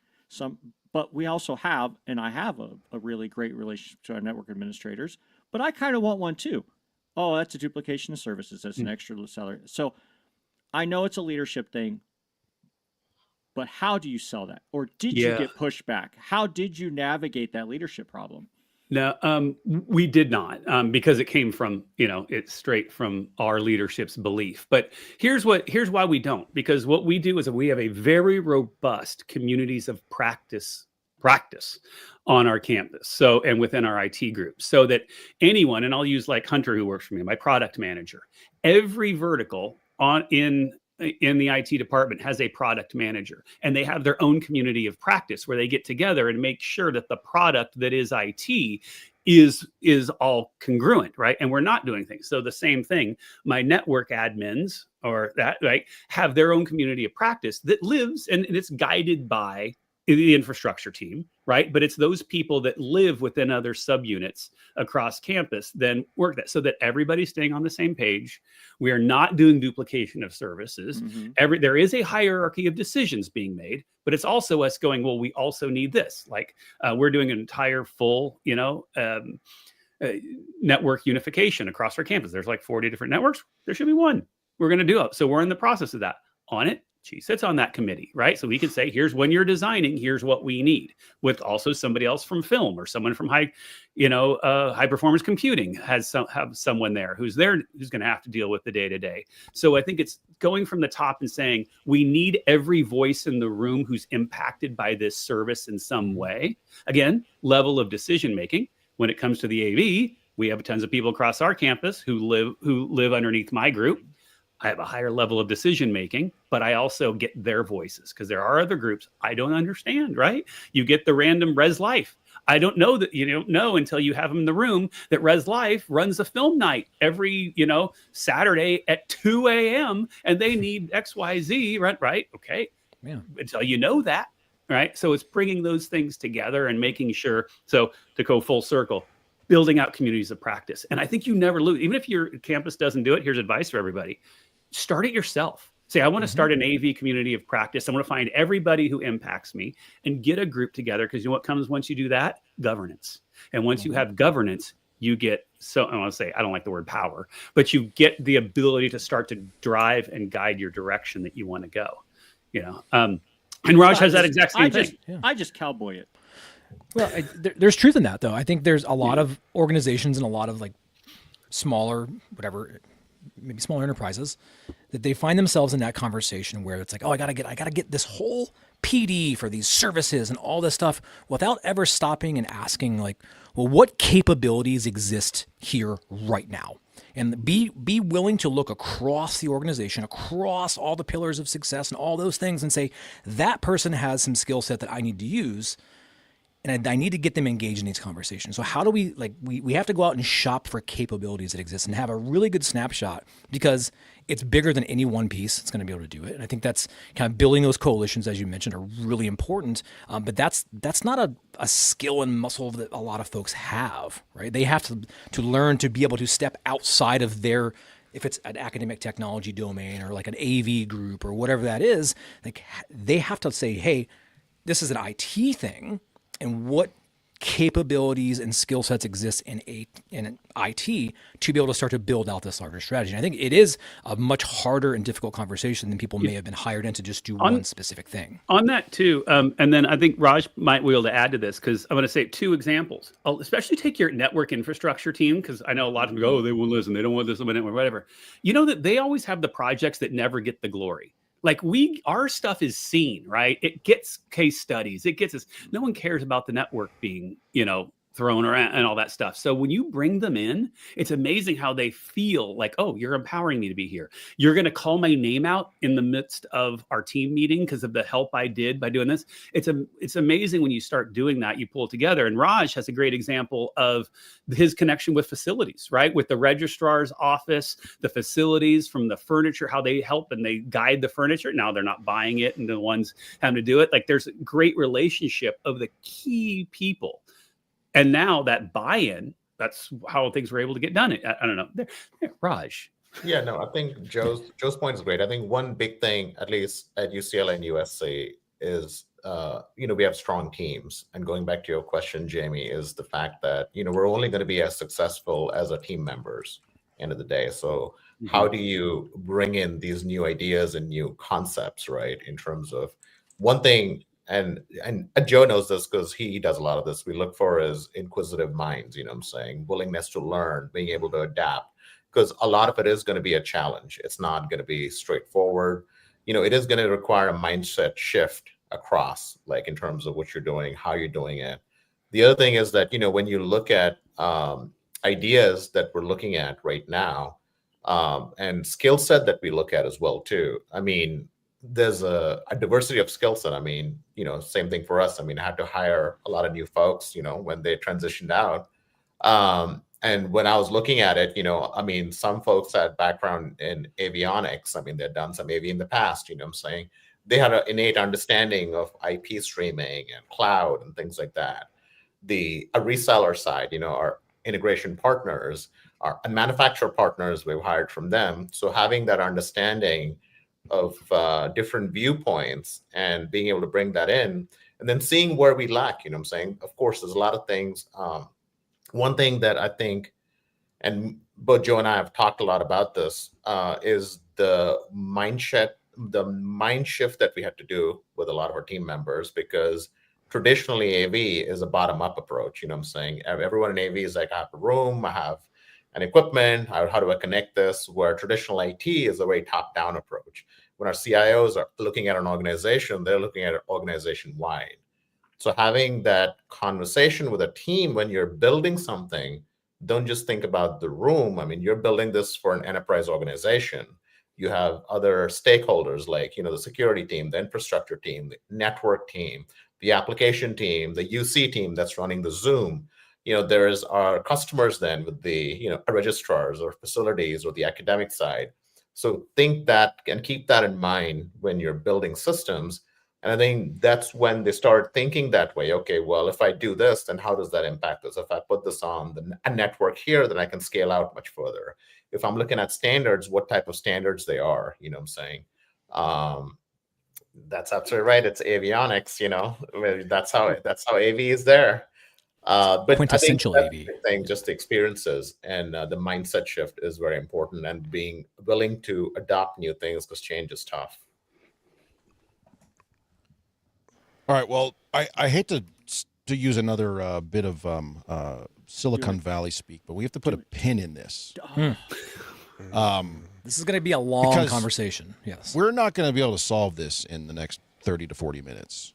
But we also have, and I have a really great relationship to our network administrators, but I kind of want one too. Oh, that's a duplication of services. That's an extra salary. So I know it's a leadership thing. But how do you sell that? Or did you get pushback? How did you navigate that leadership problem? No, we did not, because it came from, it's straight from our leadership's belief. But here's why we don't, because what we do is we have a very robust communities of practice on our campus. So, and within our IT group, so that anyone, and I'll use like Hunter, who works for me, my product manager, every vertical in the IT department has a product manager, and they have their own community of practice where they get together and make sure that the product that is IT is all congruent, right? And we're not doing things. So the same thing, my network admins or that, right, have their own community of practice that lives and it's guided by the infrastructure team, right? But it's those people that live within other subunits across campus then work that, so that everybody's staying on the same page. We are not doing duplication of services. There is a hierarchy of decisions being made, but it's also us going, well, we also need this. Like we're doing an entire full, network unification across our campus. There's like 40 different networks. There should be one. We're going to do it. So we're in the process of that. On it, she sits on that committee, right? So we can say, here's when you're designing, here's what we need, with also somebody else from film or someone from high performance computing have someone there who's going to have to deal with the day to day. So I think it's going from the top and saying, we need every voice in the room who's impacted by this service in some way. Again, level of decision making. When it comes to the AV, we have tons of people across our campus who live underneath my group. I have a higher level of decision making, but I also get their voices because there are other groups I don't understand, right? You get the random Res Life. I don't know that you don't know until you have them in the room that Res Life runs a film night every, Saturday at 2 a.m. and they need XYZ, right? Okay. Yeah. Until you know that, right? So it's bringing those things together and making sure. So to go full circle, building out communities of practice. And I think you never lose. Even if your campus doesn't do it, here's advice for everybody. Start it yourself. Say, I want to start an AV community of practice. I want to find everybody who impacts me and get a group together. Because you know what comes once you do that? Governance. And once you have governance, you get, so I want to say, I don't like the word power, but you get the ability to start to drive and guide your direction that you want to go. And Raj has that exact same thing. I just cowboy it. Well, there's truth in that, though. I think there's a lot of organizations and a lot of like smaller, maybe smaller enterprises that they find themselves in that conversation where it's like, oh, I gotta get this whole PD for these services and all this stuff without ever stopping and asking like, well, what capabilities exist here right now? and be willing to look across the organization, across all the pillars of success and all those things, and say that person has some skill set that I need to use, and I need to get them engaged in these conversations. So how do we, like, we have to go out and shop for capabilities that exist and have a really good snapshot, because it's bigger than any one piece that's going to be able to do it. And I think that's kind of building those coalitions, as you mentioned, are really important. But that's not a skill and muscle that a lot of folks have, right? They have to learn to be able to step outside of their, if it's an academic technology domain or like an AV group or whatever that is, like they have to say, hey, this is an IT thing, and what capabilities and skill sets exist in IT to be able to start to build out this larger strategy. And I think it is a much harder and difficult conversation than people may have been hired in to just do one specific thing. On that too, and then I think Raj might be able to add to this, because I'm going to say 2 examples. I'll especially take your network infrastructure team, because I know a lot of them go, oh, they won't listen, they don't want this, or whatever. You know that they always have the projects that never get the glory. Like our stuff is seen, right? It gets case studies. It gets us. No one cares about the network being, thrown around and all that stuff. So when you bring them in, it's amazing how they feel like, oh, you're empowering me to be here. You're going to call my name out in the midst of our team meeting because of the help I did by doing this. It's amazing when you start doing that, you pull it together. And Raj has a great example of his connection with facilities, right? With the registrar's office, the facilities, from the furniture, how they help and they guide the furniture. Now they're not buying it and the ones having to do it. Like there's a great relationship of the key people. And now that buy-in, that's how things were able to get done. I don't know. There, Raj. Yeah, no, I think Joe's point is great. I think one big thing, at least at UCLA and USC, is we have strong teams. And going back to your question, Jamie, is the fact that we're only going to be as successful as our team members. End of the day. So how do you bring in these new ideas and new concepts, right? In terms of one thing. And Joe knows this because he does a lot of this. We look for is inquisitive minds, willingness to learn, being able to adapt, because a lot of it is going to be a challenge. It's not going to be straightforward. It is going to require a mindset shift across, like in terms of what you're doing, how you're doing it. The other thing is that, when you look at ideas that we're looking at right now, and skill set that we look at as well, too. I mean, there's a diversity of skill set. I mean, same thing for us. I mean, I had to hire a lot of new folks, when they transitioned out. And when I was looking at it, I mean, some folks had background in avionics. I mean, they'd done some AV in the past, They had an innate understanding of IP streaming and cloud and things like that. A reseller side, our integration partners, our manufacturer partners, we've hired from them. So having that understanding of different viewpoints and being able to bring that in, and then seeing where we lack, Of course, there's a lot of things. One thing that I think, and both Joe and I have talked a lot about this, is the mind shift that we had to do with a lot of our team members, because traditionally AV is a bottom-up approach. Everyone in AV is like, I have a room, I have an equipment, how do I connect this? Where traditional IT is a very top-down approach. When our CIOs are looking at an organization, they're looking at it organization-wide. So having that conversation with a team when you're building something, don't just think about the room. I mean, you're building this for an enterprise organization. You have other stakeholders like, the security team, the infrastructure team, the network team, the application team, the UC team that's running the Zoom. There's our customers then with the, registrars or facilities or the academic side. So think that and keep that in mind when you're building systems. And I think that's when they start thinking that way. Okay, well, if I do this, then how does that impact this? If I put this on a network here, then I can scale out much further. If I'm looking at standards, what type of standards they are, That's absolutely right. It's avionics, that's how AV is there. But Quintessential I think AV. thing, just the experiences and the mindset shift is very important, and being willing to adopt new things because change is tough. All right. Well, I hate to use another bit of Silicon Valley speak, but we have to put a pin in this. This is going to be a long conversation. Yes. We're not going to be able to solve this in the next 30 to 40 minutes,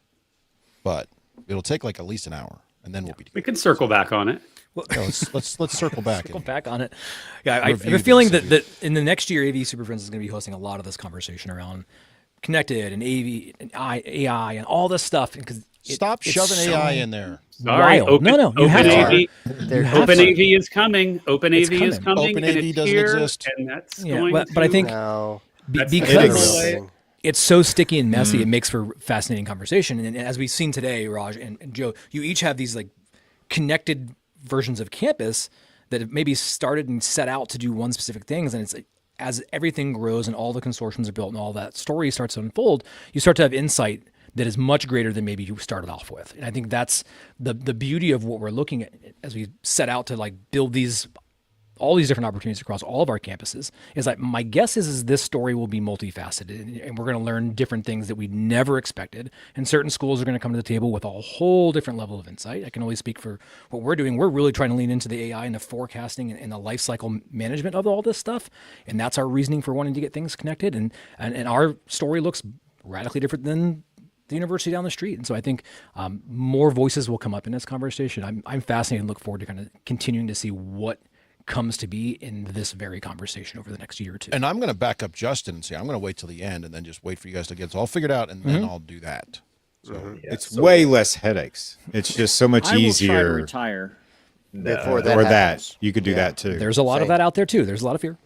but it'll take like at least an hour, and then we'll be together. We can circle back on it. let's circle back. Circle back on it. Yeah, I have Review a feeling this. that in the next year, AV SuperFriends is going to be hosting a lot of this conversation around connected and AV and AI and all this stuff. Because Stop shoving AI in there. Sorry, wild. No, you have to. OpenAV is coming. OpenAV is coming. OpenAV and it's doesn't here, exist. and that's Yeah, going but I think No. that's because the way- it's so sticky and messy, it makes for fascinating conversation. And as we've seen today, Raj and Joe, you each have these like connected versions of campus that have maybe started and set out to do one specific things. And it's like, as everything grows and all the consortiums are built and all that story starts to unfold, you start to have insight that is much greater than maybe you started off with. And I think that's the beauty of what we're looking at as we set out to like build all these different opportunities across all of our campuses. Is like, my guess is this story will be multifaceted, and we're going to learn different things that we never expected. And certain schools are going to come to the table with a whole different level of insight. I can only speak for what we're doing. We're really trying to lean into the AI and the forecasting and the life cycle management of all this stuff. And that's our reasoning for wanting to get things connected. And our story looks radically different than the university down the street. And so I think more voices will come up in this conversation. I'm fascinated and look forward to kind of continuing to see what comes to be in this very conversation over the next year or two. And I'm going to back up Justin and say I'm going to wait till the end and then just wait for you guys to get it all figured out, and then I'll do that. So It's way less headaches. It's just so much I will try to easier. retire. Before that Or happens. that. You could do that too. There's a lot of Same. that out there too. There's a lot of fear.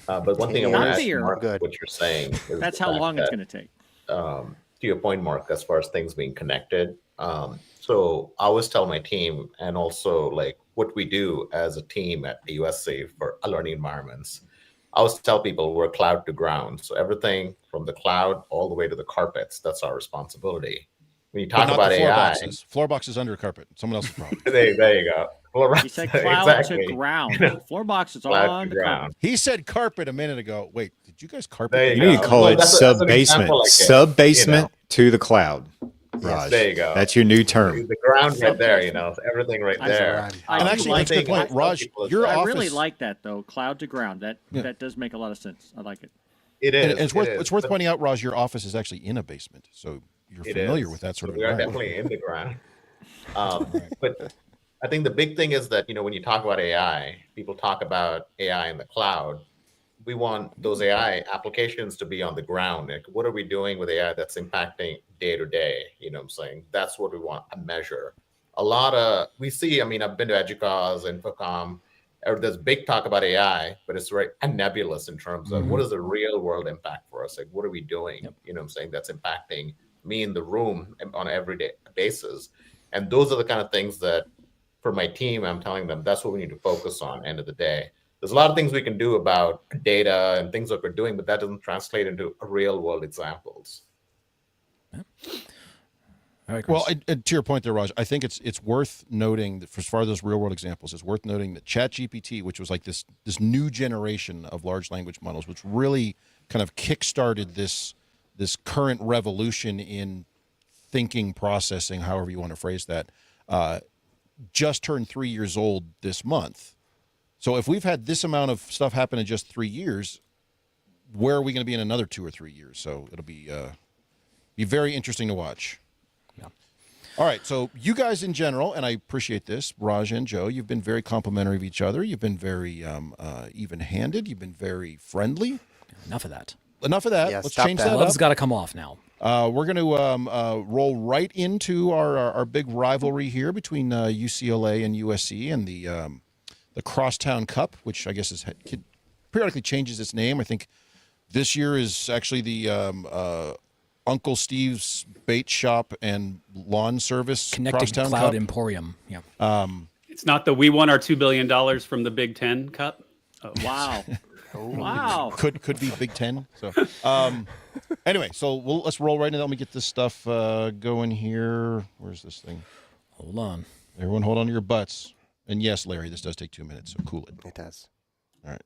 But one thing I Not want to add fear. to Mark, Good. what you're saying is That's the how fact long it's that, going to take. to your point, Mark, as far as things being connected. So I always tell my team, and also like what we do as a team at USC for learning environments, I always tell people we're cloud to ground. So everything from the cloud all the way to the carpets, that's our responsibility. When you But talk not about the floor AI, boxes. Floor boxes under a carpet. Someone else's problem. there you go. Well, He said cloud exactly. to ground. Floor box is Cloud on to the ground. ground. He said carpet a minute ago. Wait, did you guys carpet? There You need to call Well, it that's sub an basement. example I gave, Sub basement you know. to the cloud. Yes, Raj. there you go. That's your new term. The ground right there, everything right I- there. I And do actually, like that's a good that. point. Raj, your I office. really like that though, cloud to ground. That does make a lot of sense. I like it. It and is. it's worth pointing out, Raj, your office is actually in a basement, so you're It familiar is. with that sort So of we are environment. definitely in the ground. But I think the big thing is that, when you talk about AI, people talk about AI in the cloud. We want those AI applications to be on the ground. Like, what are we doing with AI that's impacting day to day? You know what I'm saying? That's what we want to measure. We see, I've been to EDUCAUSE, Infocom, there's big talk about AI, but it's very nebulous in terms of what is the real world impact for us? Like, what are we doing? You know what I'm saying? That's impacting me in the room on an everyday basis. And those are the kind of things that for my team, I'm telling them that's what we need to focus on end of the day. There's a lot of things we can do about data and things that we're doing, but that doesn't translate into real world examples. All right, Chris. Well, and to your point there, Raj, I think it's worth noting that, for as far as those real world examples, it's worth noting that ChatGPT, which was like this new generation of large language models, which really kind of kickstarted this current revolution in thinking, processing, however you want to phrase that, just turned 3 years old this month. So if we've had this amount of stuff happen in just 3 years, where are we going to be in another 2 or 3 years? So it'll be very interesting to watch. All right, so you guys in general, and I appreciate this, Raj and Joe, you've been very complimentary of each other. You've been very even-handed. You've been very friendly. Enough of that. Enough of that. Yeah, Let's stop change that. that Gloves up. got to come off now. We're going to roll right into our big rivalry here between UCLA and USC and the Crosstown Cup, which I guess periodically changes its name. I think this year is actually the Uncle Steve's Bait Shop and Lawn Service Connected Crosstown Cloud Cup. Emporium. Yeah. It's not the we won our $2 billion from the Big Ten Cup. Oh. Wow. Wow. Could be Big Ten. So anyway, so let's roll right into that. Let me get this stuff going here. Where's this thing? Hold on. Everyone hold on to your butts. And yes, Larry, this does take 2 minutes, so cool it. It does. All right.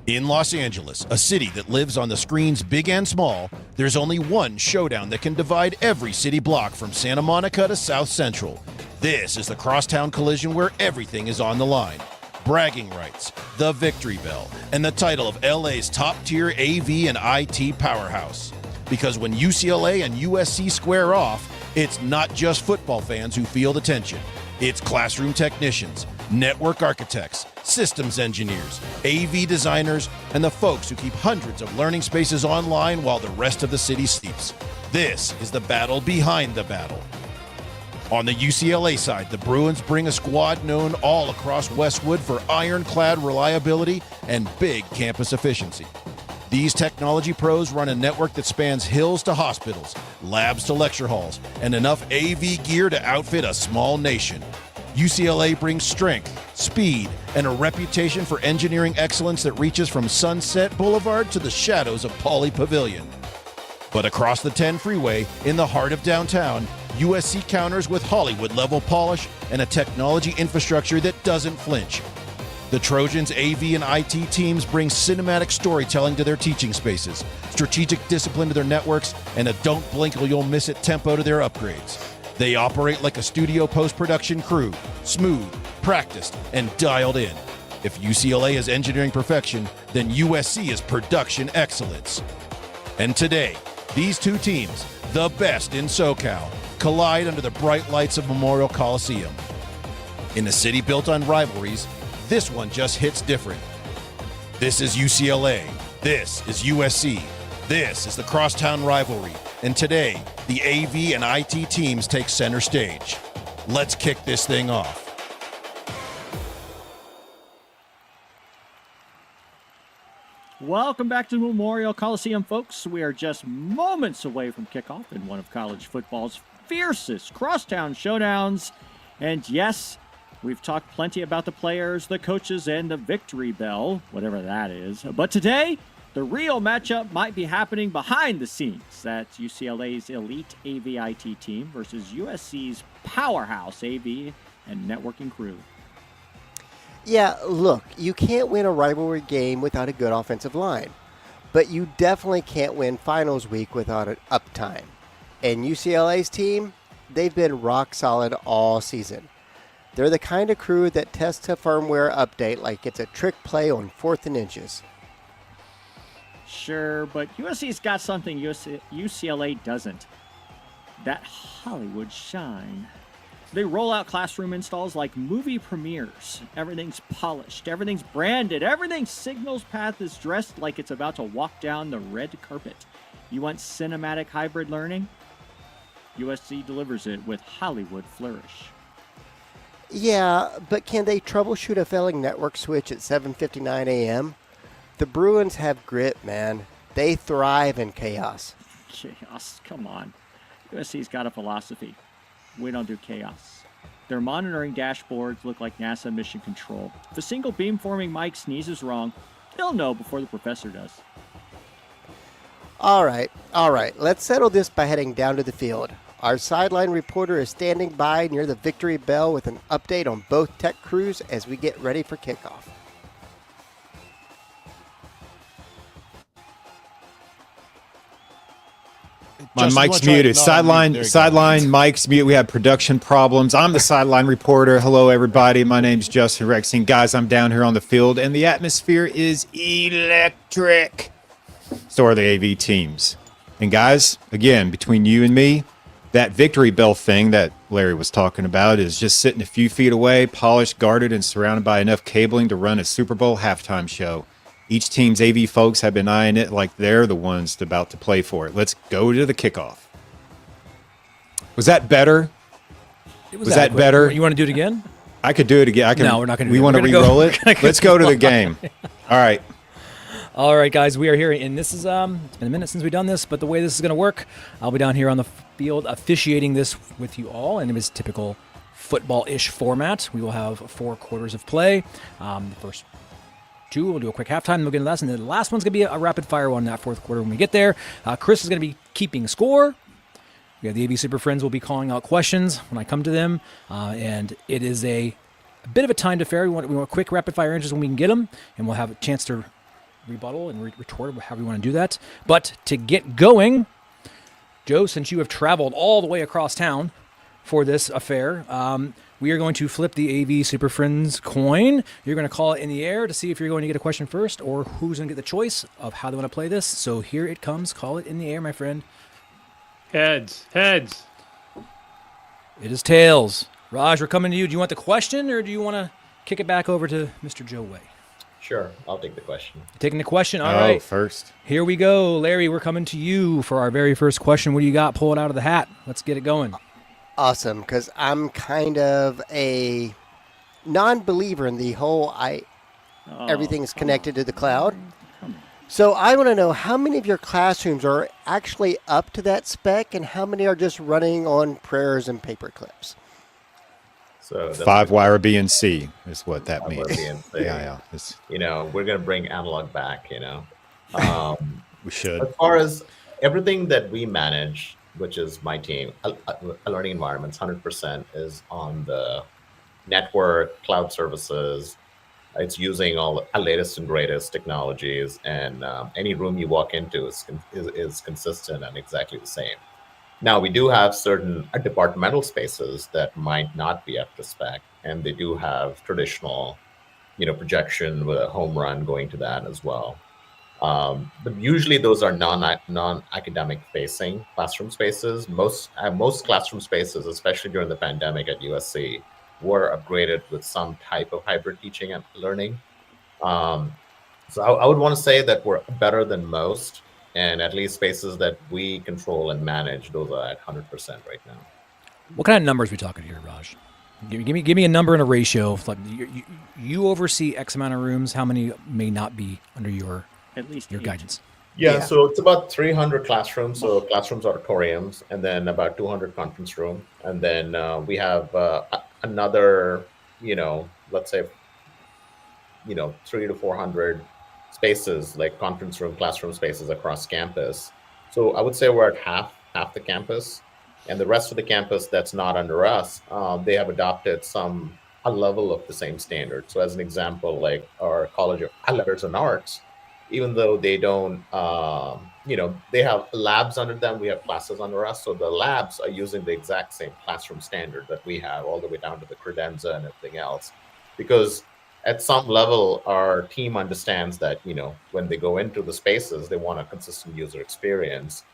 In Los Angeles, a city that lives on the screens big and small, there's only one showdown that can divide every city block from Santa Monica to South Central. This is the Crosstown Collision where everything is on the line. Bragging rights, the victory bell, and the title of LA's top-tier AV and IT powerhouse. Because when UCLA and USC square off, it's not just football fans who feel the tension. It's classroom technicians, network architects, systems engineers, AV designers, and the folks who keep hundreds of learning spaces online while the rest of the city sleeps. This is the battle behind the battle. On the UCLA side, the Bruins bring a squad known all across Westwood for ironclad reliability and big campus efficiency. These technology pros run a network that spans hills to hospitals, labs to lecture halls, and enough AV gear to outfit a small nation. UCLA brings strength, speed, and a reputation for engineering excellence that reaches from Sunset Boulevard to the shadows of Pauley Pavilion. But across the 10 freeway, in the heart of downtown, USC counters with Hollywood-level polish and a technology infrastructure that doesn't flinch. The Trojans' AV and IT teams bring cinematic storytelling to their teaching spaces, strategic discipline to their networks, and a don't blink or you'll miss it tempo to their upgrades. They operate like a studio post-production crew, smooth, practiced, and dialed in. If UCLA is engineering perfection, then USC is production excellence. And today, these two teams, the best in SoCal, collide under the bright lights of Memorial Coliseum. In a city built on rivalries, this one just hits different. This is UCLA. This is USC. This is the crosstown rivalry. And today, the AV and IT teams take center stage. Let's kick this thing off. Welcome back to the Memorial Coliseum, folks. We are just moments away from kickoff in one of college football's fiercest crosstown showdowns. And yes, we've talked plenty about the players, the coaches, and the victory bell, whatever that is. But today, the real matchup might be happening behind the scenes. That's UCLA's elite AV-IT team versus USC's powerhouse AV and networking crew. Yeah, look, you can't win a rivalry game without a good offensive line, but you definitely can't win finals week without an uptime. And UCLA's team, they've been rock solid all season. They're the kind of crew that tests a firmware update like it's a trick play on 4th and inches. Sure, but USC's got something UCLA doesn't. That Hollywood shine. They roll out classroom installs like movie premieres. Everything's polished, everything's branded, everything's signals path is dressed like it's about to walk down the red carpet. You want cinematic hybrid learning? USC delivers it with Hollywood flourish. Yeah, but can they troubleshoot a failing network switch at 7:59 a.m.? The Bruins have grit, man. They thrive in chaos. Chaos, come on. USC's got a philosophy. We don't do chaos. Their monitoring dashboards look like NASA mission control. If a single beamforming mic sneezes wrong, they'll know before the professor does. All right. Let's settle this by heading down to the field. Our sideline reporter is standing by near the victory bell with an update on both tech crews as we get ready for kickoff. My Justin, you mic's wanna try it? muted. No, Sideline, there you go. sideline, mic's mute. We have production problems. I'm the sideline reporter. Hello, everybody. My name's Justin Rexing. Guys, I'm down here on the field, and the atmosphere is electric. So are the AV teams. And guys, again, between you and me, that victory bell thing that Larry was talking about is just sitting a few feet away, polished, guarded, and surrounded by enough cabling to run a Super Bowl halftime show. Each team's AV folks have been eyeing it like they're the ones about to play for it. Let's go to the kickoff. Was that better? Was that adequate. better? You want to do it again? I could do it again. No, we're not going to do We it. want to We're gonna re-roll go- it? we're gonna Let's go to the game. All right. All right, guys, we are here, and this is it's been a minute since we've done this, but the way this is going to work, I'll be down here on the field officiating this with you all, and it is typical football-ish format. We will have 4 quarters of play. The first 2, we'll do a quick halftime, then we'll get into the last, and the last one's going to be a rapid-fire one in that 4th quarter when we get there. Chris is going to be keeping score. We have the AV SuperFriends will be calling out questions when I come to them, and it is a bit of a timed affair. We want quick rapid-fire answers when we can get them, and we'll have a chance to rebuttal and retort however you want to do that. But to get going, Joe, since you have traveled all the way across town for this affair, we are going to flip the AV SuperFriends coin. You're going to call it in the air to see if you're going to get a question first or who's going to get the choice of how they want to play this. So here it comes. Call it in the air, my friend. Heads. It is tails. Raj, we're coming to you. Do you want the question, or do you want to kick it back over to Mr. Joe Way? Sure, I'll take the question. Taking the question. All right. First. Here we go. Larry, we're coming to you for our very first question. What do you got? Pull it out of the hat. Let's get it going. Awesome, because I'm kind of a non-believer in the whole everything's connected to the cloud. So I want to know how many of your classrooms are actually up to that spec and how many are just running on prayers and paper clips? So that's 5-wire BNC is what that means. BNC. Yeah. We're going to bring analog back, We should. As far as everything that we manage, which is my team, learning environments, 100% is on the network, cloud services. It's using all the latest and greatest technologies, and any room you walk into is consistent and exactly the same. Now, we do have certain departmental spaces that might not be up to spec, and they do have traditional, projection with a home run going to that as well. But usually those are non-academic facing classroom spaces. Most classroom spaces, especially during the pandemic at USC, were upgraded with some type of hybrid teaching and learning. So I would want to say that we're better than most, and at least spaces that we control and manage, those are at 100% right now. What kind of numbers are we talking here, Raj? Give me a number and a ratio. Like you oversee X amount of rooms. How many may not be under your At least your 8. guidance? Yeah, so it's about 300 classrooms, so classrooms, auditoriums, and then about 200 conference room. And then we have another, let's say, 300 to 400 spaces, like conference room, classroom spaces across campus. So I would say we're at half the campus, and the rest of the campus that's not under us, they have adopted a level of the same standard. So as an example, like our College of Letters and Arts, even though they don't, they have labs under them, we have classes under us. So the labs are using the exact same classroom standard that we have, all the way down to the credenza and everything else. Because at some level, our team understands that, when they go into the spaces, they want a consistent user experience.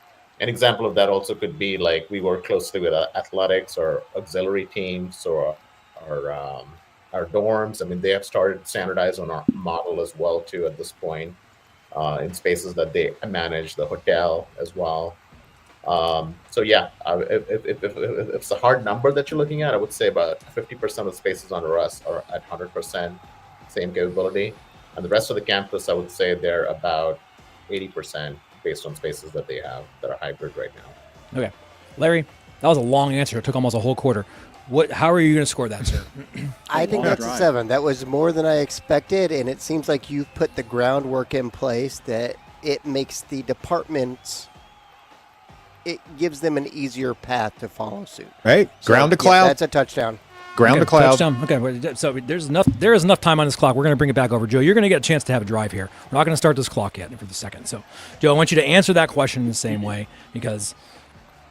An example of that also could be like we work closely with athletics or auxiliary teams or our dorms. I mean, they have started standardize on our model as well, too, at this point. In spaces that they manage, the hotel as well. So yeah, if it's a hard number that you're looking at, I would say about 50% of the spaces under us are at 100% same capability, and the rest of the campus, I would say they're about 80% based on spaces that they have that are hybrid right now. Okay, Larry, that was a long answer. It took almost a whole quarter. How are you going to score that, sir? I think that's a 7. That was more than I expected, and it seems like you've put the groundwork in place that it makes the departments, it gives them an easier path to follow suit. Right? Ground to Yeah, cloud. that's a touchdown. Ground to cloud. Touchdown. Okay, so there is enough time on this clock. We're going to bring it back over. Joe, you're going to get a chance to have a drive here. We're not going to start this clock yet for the second. So, Joe, I want you to answer that question in the same way, because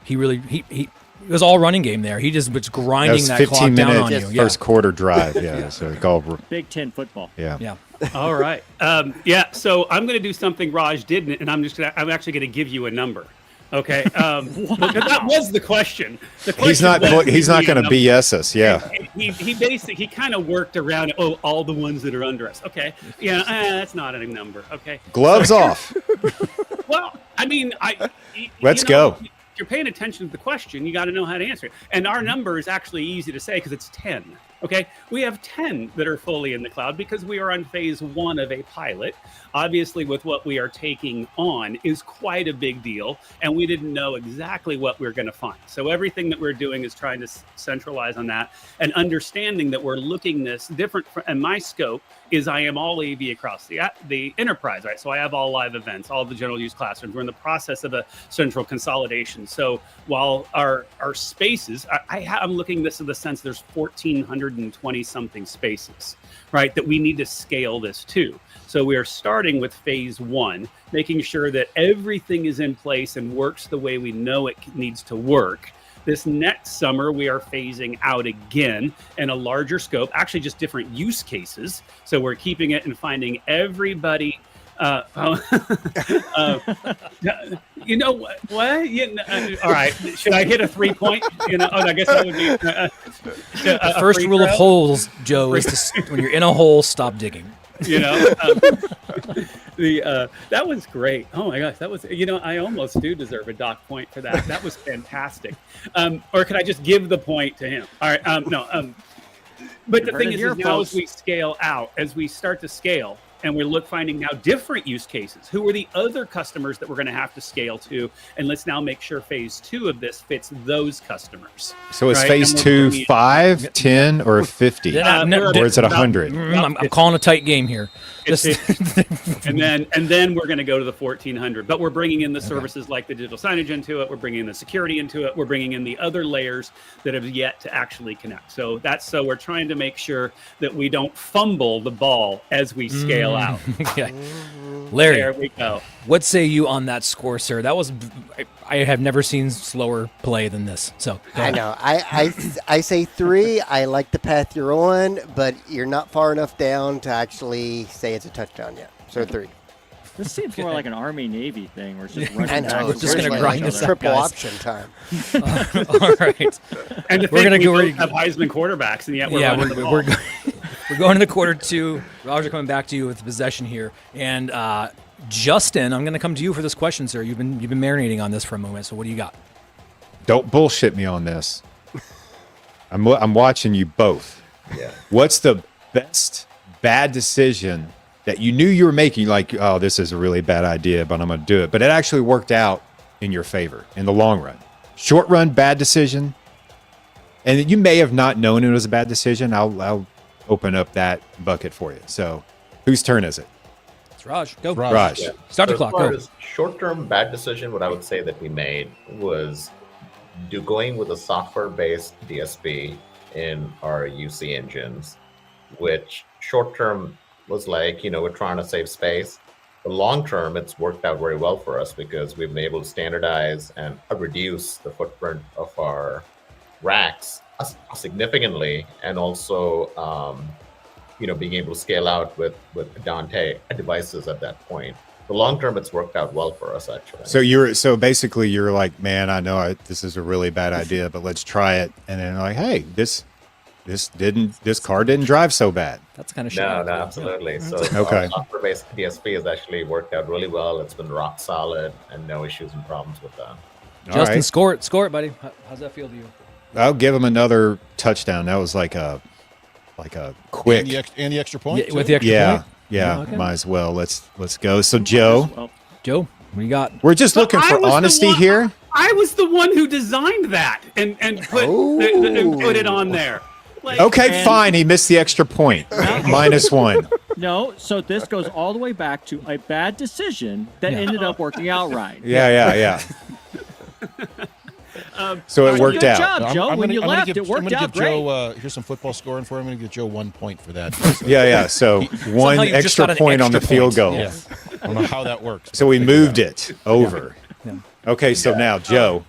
he was all running game there. He just was grinding that clock down on you. First quarter drive. Yeah. So called Big Ten football. Yeah. All right. So I'm going to do something Raj didn't, and I'm actually going to give you a number. Okay. That was the question. He's not going to BS us. Yeah. He kind of worked around. Oh, all the ones that are under us. Okay. Yeah. That's not a number. Okay. Gloves off. Well, I mean, Let's go. If you're paying attention to the question, you got to know how to answer it. And our number is actually easy to say because it's 10. Okay, we have 10 that are fully in the cloud because we are on phase 1 of a pilot. Obviously, with what we are taking on is quite a big deal, and we didn't know exactly what we were going to find. So everything that we're doing is trying to centralize on that and understanding that we're looking this different. And my scope is I am all AV across the enterprise, right? So I have all live events, all the general use classrooms. We're in the process of a central consolidation. So while our spaces, I'm looking this in the sense there's 1,420 something spaces, right, that we need to scale this to. So we are starting with phase 1, making sure that everything is in place and works the way we know it needs to work. This next summer, we are phasing out again in a larger scope, actually just different use cases. So we're keeping it and finding everybody. You know what? What? All right. Should I hit a 3-point? I guess that would be The first rule of holes, Joe, is when you're in a hole, stop digging. That was great. Oh my gosh, that was. I almost do deserve a dock point for that. That was fantastic. Or could I just give the point to him? All right. No. But the thing is now as we scale out, as we start to scale, and we're finding now different use cases. Who are the other customers that we're going to have to scale to? And let's now make sure phase 2 of this fits those customers. So is phase 2 5, 10, or 50? Or is it 100? I'm calling a tight game here. And then we're going to go to the 1400. But we're bringing in the services like the digital signage into it. We're bringing in the security into it. We're bringing in the other layers that have yet to actually connect. So we're trying to make sure that we don't fumble the ball as we scale out. Okay. Larry, there we go. What say you on that score, sir? That was I have never seen slower play than this. So I know. I say 3. I like the path you're on, but you're not far enough down to actually say it's a touchdown yet. So 3. This seems more like an Army-Navy thing where it's just running I know. back We're and just gonna like grind this up, triple guys. option time. all right. And We're gonna go. have Heisman quarterbacks, and yet we're going into quarter 2. Roger, coming back to you with the possession here, and Justin, I'm going to come to you for this question, sir. You've been marinating on this for a moment. So what do you got? Don't bullshit me on this. I'm watching you both. Yeah. What's the best bad decision that you knew you were making? Like, oh, this is a really bad idea, but I'm going to do it. But it actually worked out in your favor in the long run. Short run, bad decision. And you may have not known it was a bad decision. I'll open up that bucket for you. So whose turn is it? It's Raj. Go. Raj. Yeah. Start the So clock. as far Go. as short-term bad decision, what I would say that we made was going with a software-based DSP in our UC engines, which short-term was like, we're trying to save space. But long-term, it's worked out very well for us because we've been able to standardize and reduce the footprint of our racks significantly, and also being able to scale out with Dante devices at that point. The long term, it's worked out well for us actually. So basically you're like, man, I know this is a really bad idea, but let's try it. And then like, hey, this car didn't drive so bad. That's kind of No, absolutely. So Okay. our software-based DSP has actually worked out really well. It's been rock solid and no issues and problems with that. All Justin, right. score it, buddy. How's that feel to you? I'll give him another touchdown. That was like a quick. And the extra point. Yeah, with the extra Yeah, point? yeah, Okay. might as well. Let's go. So Joe, Well, Joe, what do you got? we're just But looking I for was the honesty one- here. I was the one who designed that and put it on there. Like, Okay, And- fine. He missed the extra point. -1. no, so this goes all the way back to a bad decision that ended up working out right. Yeah. So it worked Good out. job, Joe. When you left, it worked out great. Joe, here's some football scoring for him. I'm going to give Joe 1 point for that. Yeah. So one Somehow you just extra got an point on the extra field point. goal. Yeah. I don't know how that works. So we moved it over. Okay, so now Joe.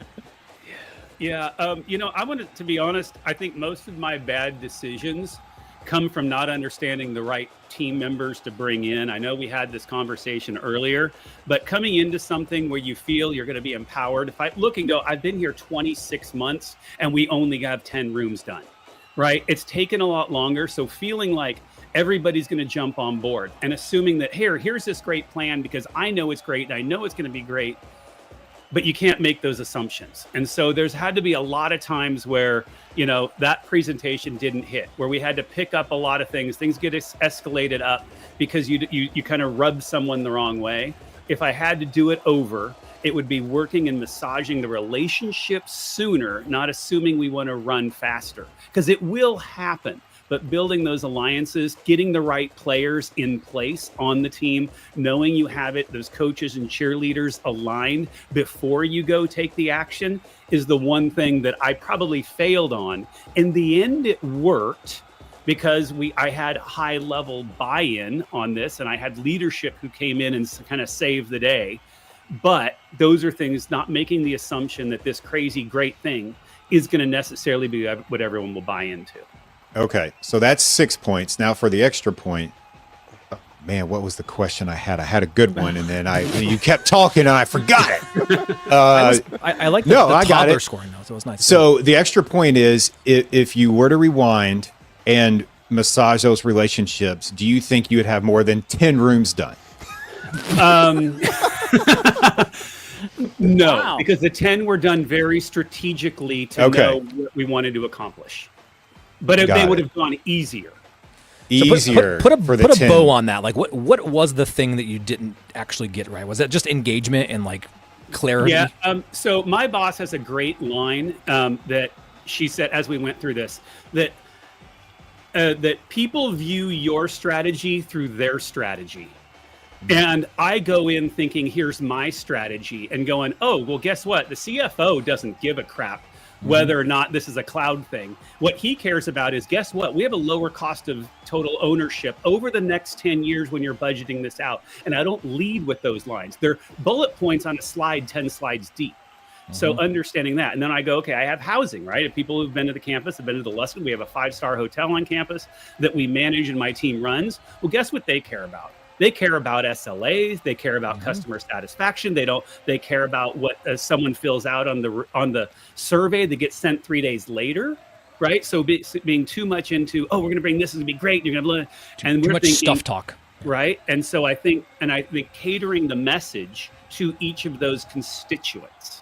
Yeah, I wanted to be honest. I think most of my bad decisions come from not understanding the right team members to bring in. I know we had this conversation earlier, but coming into something where you feel you're going to be empowered. If I look and go, I've been here 26 months and we only have 10 rooms done, right? It's taken a lot longer. So feeling like everybody's going to jump on board and assuming that here's this great plan because I know it's great and I know it's going to be great. But you can't make those assumptions. And so there's had to be a lot of times where, that presentation didn't hit, where we had to pick up a lot of things. Things get escalated up because you kind of rub someone the wrong way. If I had to do it over, it would be working and massaging the relationship sooner, not assuming we want to run faster, because it will happen. But building those alliances, getting the right players in place on the team, knowing you have those coaches and cheerleaders aligned before you go take the action is the one thing that I probably failed on. In the end, it worked because I had high level buy-in on this and I had leadership who came in and kind of saved the day. But those are things, not making the assumption that this crazy great thing is going to necessarily be what everyone will buy into. Okay, so that's 6 points. Now for the extra point, Man, what was the question I had? I had a good one, and then you kept talking, and I forgot it. I like the I got toddler it. scoring though, so it was nice. So the extra point is, if you were to rewind and massage those relationships, do you think you would have more than 10 rooms done? No, Wow. because the 10 were done very strategically to know what we wanted to accomplish. But Got they it. would have gone easier. Easier put for the a 10. bow on that. Like what was the thing that you didn't actually get right? Was that just engagement and like clarity? Yeah. So my boss has a great line that she said as we went through this, that people view your strategy through their strategy. And I go in thinking, here's my strategy, and going, oh, well, guess what? The CFO doesn't give a crap whether or not this is a cloud thing. What he cares about is, guess what? We have a lower cost of total ownership over the next 10 years when you're budgeting this out. And I don't lead with those lines. They're bullet points on a slide, 10 slides deep. So understanding that. And then I go, okay, I have housing, right? If people who've been to the campus have been to the Luskin, we have a 5-star hotel on campus that we manage and my team runs. Well, guess what they care about? They care about SLAs. They care about customer satisfaction. They care about what someone fills out on the survey that gets sent 3 days later, right? So being too much into, oh, we're going to bring this, is going to be great. You're going to, and Too we're much thinking, stuff talk. right? And so I think catering the message to each of those constituents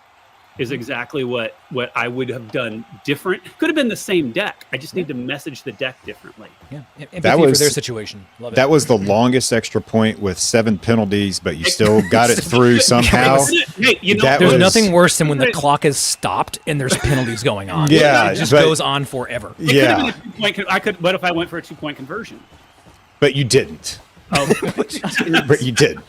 is exactly what I would have done different. Could have been the same deck. I just need to message the deck differently. Yeah, empathy for their situation. Love it. That was the longest extra point with 7 penalties, but you still got it through somehow. Hey, you know, That There's was- nothing worse than when the clock is stopped and there's penalties going on. Yeah, it just but- goes on forever. it could have been a 2-point. What if I went for a 2-point conversion? But you didn't. Oh, But you didn't.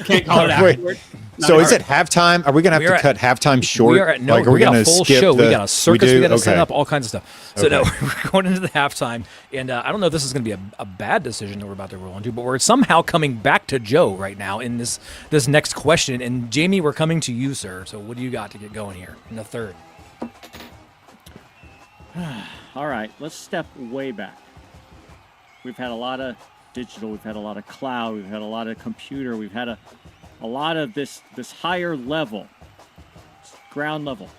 can't call it Wait. afterward. So is it halftime? Are we going to have to cut halftime short? We are at, no, Like, are we got gonna a full skip show. We the- got a circus. We got to set Okay. up all kinds of stuff. So no, Okay. we're going into the halftime, and I don't know if this is going to be a bad decision that we're about to roll into, but we're somehow coming back to Joe right now in this next question. And Jamie, we're coming to you, sir. So what do you got to get going here in the third? All right, let's step way back. We've had a lot of digital, we've had a lot of cloud, we've had a lot of computer, we've had a lot of this higher level, ground level.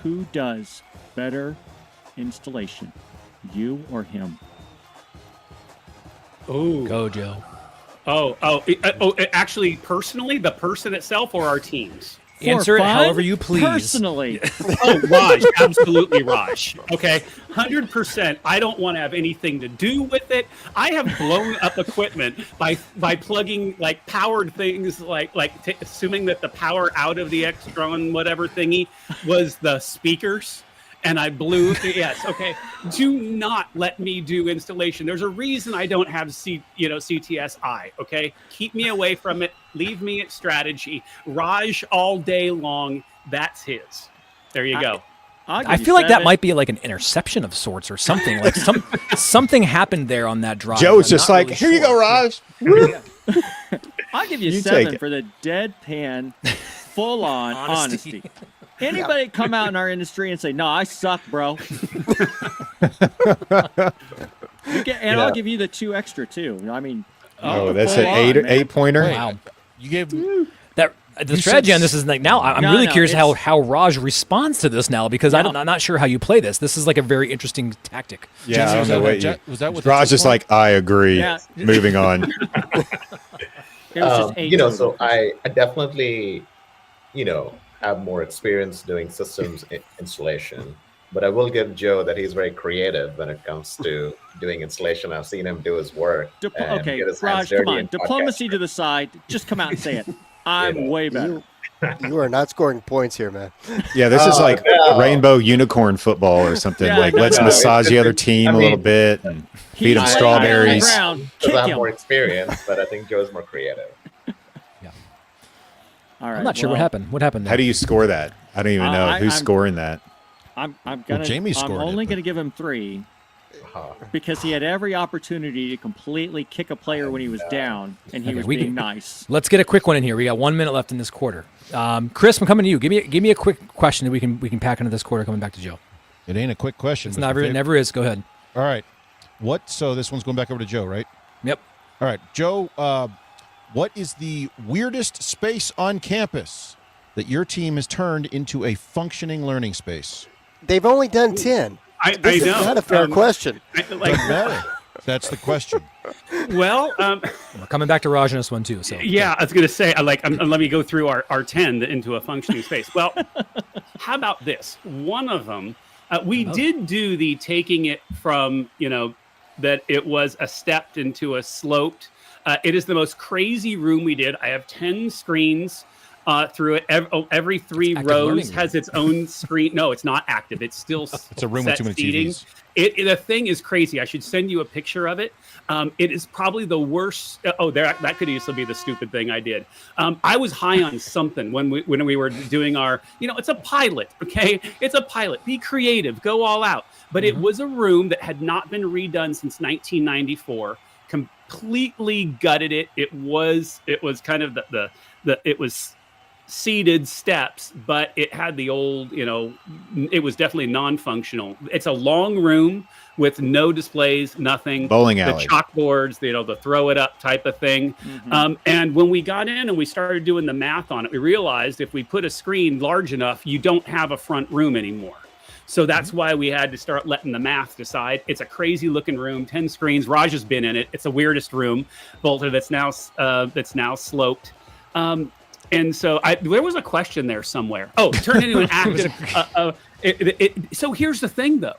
Who does better installation, you or him? Oh, Go, Joe. Actually, personally, the person itself or our teams? Answer it fun, however you please. Personally. Oh, Raj, absolutely Raj. Okay, 100%. I don't want to have anything to do with it. I have blown up equipment by plugging like powered things, assuming that the power out of the Extron whatever thingy was the speakers. And I blew. Yes. Okay. Do not let me do installation. There's a reason I don't have CTSI. Okay. Keep me away from it. Leave me at strategy. Raj all day long. That's his. There you go. I feel like that might be like an interception of sorts or something. Like something happened there on that drive. Joe's I'm just not like, really here you sure. go, Raj. I'll give you You 7 take it. for the deadpan, full on honesty. Anybody come out in our industry and say, "No, I suck, bro." I'll give you the 2 extra too. I mean, Oh, that's full an on, 8 man. 8 pointer. Wow. You gave That the strategy on this is like now. I'm No, really no, curious it's- how Raj responds to this now because I'm not sure how you play this. This is like a very interesting tactic. Yeah, I don't know what you. was that what the Raj is 2-point? like, I agree. Yeah. Moving on. It was just 8 So I definitely, have more experience doing systems installation, but I will give Joe that he's very creative when it comes to doing installation. I've seen him do his work. and Okay, get his hands Raj, come dirty on. in Diplomacy to the side. Just come out and say it. I'm way better. You are not scoring points here, man. Yeah, this is like no. rainbow unicorn football or something. Yeah, like, no, let's no, massage it's the other just- team I a little mean, bit and feed them He's strawberries. laying on the ground. Because Kick I have more him. experience, but I think Joe's more creative. All right, I'm not sure what well, happened. What happened there? How do you score that? I don't even know who's I'm- scoring that. I'm gonna. Jamie I'm scored it, only but- going to give him 3 Uh-huh. because he had every opportunity to completely kick a player when he was down, and he Okay, was we being can- nice. Let's get a quick one in here. We got 1 minute left in this quarter. Chris, I'm coming to you. Give me a quick question that we can pack into this quarter. Coming back to Joe. It ain't a quick question. It's but never my it never is. Go ahead. All right. What? So this one's going back over to Joe, right? Yep. All right, Joe. What is the weirdest space on campus that your team has turned into a functioning learning space? They've only done 10. I This know. is not a fair question. Doesn't matter. That's the question. Well, We're coming back to Raj on this one too. So yeah, I was going to say, let me go through our 10 into a functioning space. Well, how about this? One of them, we did do the taking it from, that it was a stepped into a sloped. It is the most crazy room we did. I have 10 screens through it. Every 3 rows has its own screen. No, it's not active. It's still It's a room with too many seating. TVs. The thing is crazy. I should send you a picture of it. It is probably the worst. That could easily be the stupid thing I did. I was high on something when we were doing our. It's a pilot. Okay, it's a pilot. Be creative. Go all out. But it was a room that had not been redone since 1994. Completely gutted it. It was kind of it was seated steps, but it had the old, it was definitely non-functional. It's a long room with no displays, nothing. Bowling alley. The chalkboards, the throw it up type of thing. And when we got in and we started doing the math on it, we realized if we put a screen large enough, you don't have a front room anymore. So that's why we had to start letting the math decide. It's a crazy looking room, 10 screens. Raj has been in it. It's the weirdest room, Volta, that's now sloped. And so there was a question there somewhere. Oh, turn into an active. So here's the thing, though.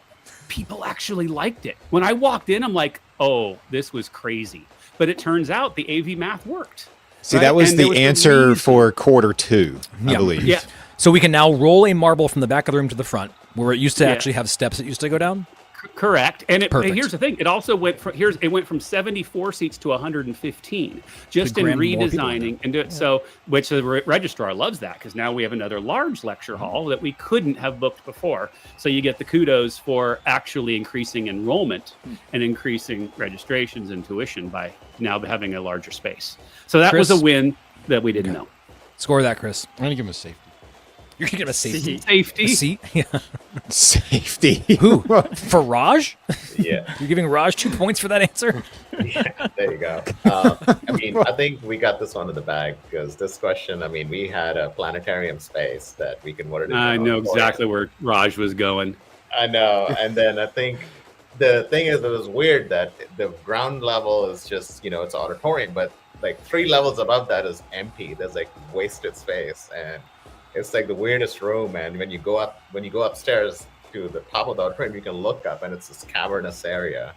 People actually liked it. When I walked in, I'm like, oh, this was crazy. But it turns out the AV math worked. See, right? that was And the there the answer reason. for quarter 2, I believe. Yeah. So we can now roll a marble from the back of the room to the front, where it used to actually have steps that used to go down. Correct. And Perfect. here's the thing. It also went from 74 seats to 115 just in cram more people in redesigning and do it. So, which the registrar loves that because now we have another large lecture hall that we couldn't have booked before. So you get the kudos for actually increasing enrollment and increasing registrations and tuition by now having a larger space. So that was Chris? a win that we didn't know. Score that, Chris. I'm going to give him a safety. You're gonna give him a safety. Safety. A seat? Yeah. Safety. Who? For Raj? Yeah. You're giving Raj 2 points for that answer? Yeah, there you go. I think we got this one in the bag because this question, we had a planetarium space that we converted. I know exactly where Raj was going. I know. And then I think the thing is, it was weird that the ground level is just, it's auditorium, but like 3 levels above that is empty. There's like wasted space. And it's like the weirdest room. And when you go upstairs to the top of the auditorium, you can look up and it's this cavernous area.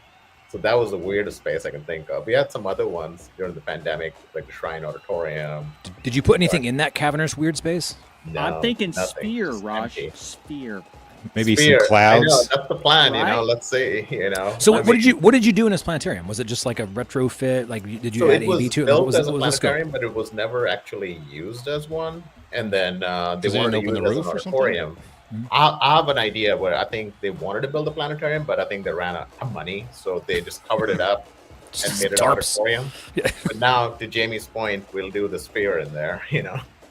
So that was the weirdest space I can think of. We had some other ones during the pandemic, like the Shrine Auditorium. Did you put anything in that cavernous weird space? No, I'm thinking nothing, sphere, just Raj. empty. Sphere. Maybe Sphere. some clouds. I know, that's the plan, Right? Let's see, So what did you do in this planetarium? Was it just like a retrofit? Like did you So add it was AV to it? built What as a was the scope? planetarium, but it was never actually used as one. And then they Does it wanted to open use the it as roof an or something? auditorium. I have an idea where I think they wanted to build a planetarium, but I think they ran out of money, so they just covered it up and made it an Tarps. auditorium. But now, to Jamie's point, we'll do the sphere in there.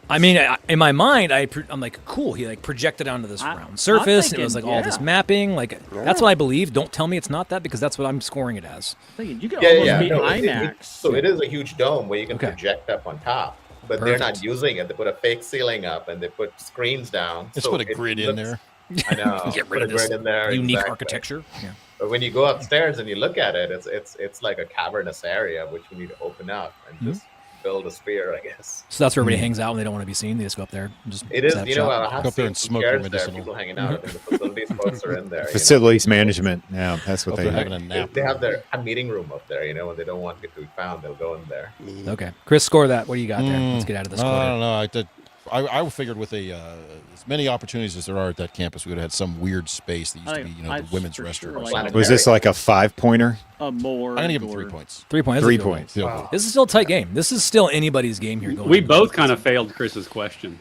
I mean, in my mind, I'm like, cool. He like projected onto this round surface, and it was like thinking, all this mapping. Like that's what I believe. Don't tell me it's not that because that's what I'm scoring it as. Thinking, you could almost be No, IMAX. so it is a huge dome where you can Okay. project up on top. But they're not Perfect. using it. They put a fake ceiling up and they put screens down. Just so put a it grid in looks- there. I know. Get put rid a of this grid in there. unique exactly. architecture. Yeah. But when you go upstairs and you look at it, it's like a cavernous area which we need to open up and just build a sphere, I guess. So that's where everybody hangs out when they don't want to be seen. They just go up there. And just It is, set up you know, shop. I have Go up there seen and some smoke your chairs there, medicinal. people hanging out. I think the facilities folks are in there. Facilities management. Yeah, that's what Hope they they're do. having a nap. They have a meeting room up there, when they don't want it to be found, they'll go in there. Okay, Chris, score that. What do you got there? Let's get out of this. I quarter. don't know. I figured with as many opportunities as there are at that campus, we would have had some weird space that used to be, the women's for restroom. sure or like something. Was this like a 5-pointer? A more. I'm gonna give him 3 points. 3 points. 3 That's a good one. points. Feel good. This is still a tight game. This is still anybody's game here. Going. We into both this. kind of failed Chris's question.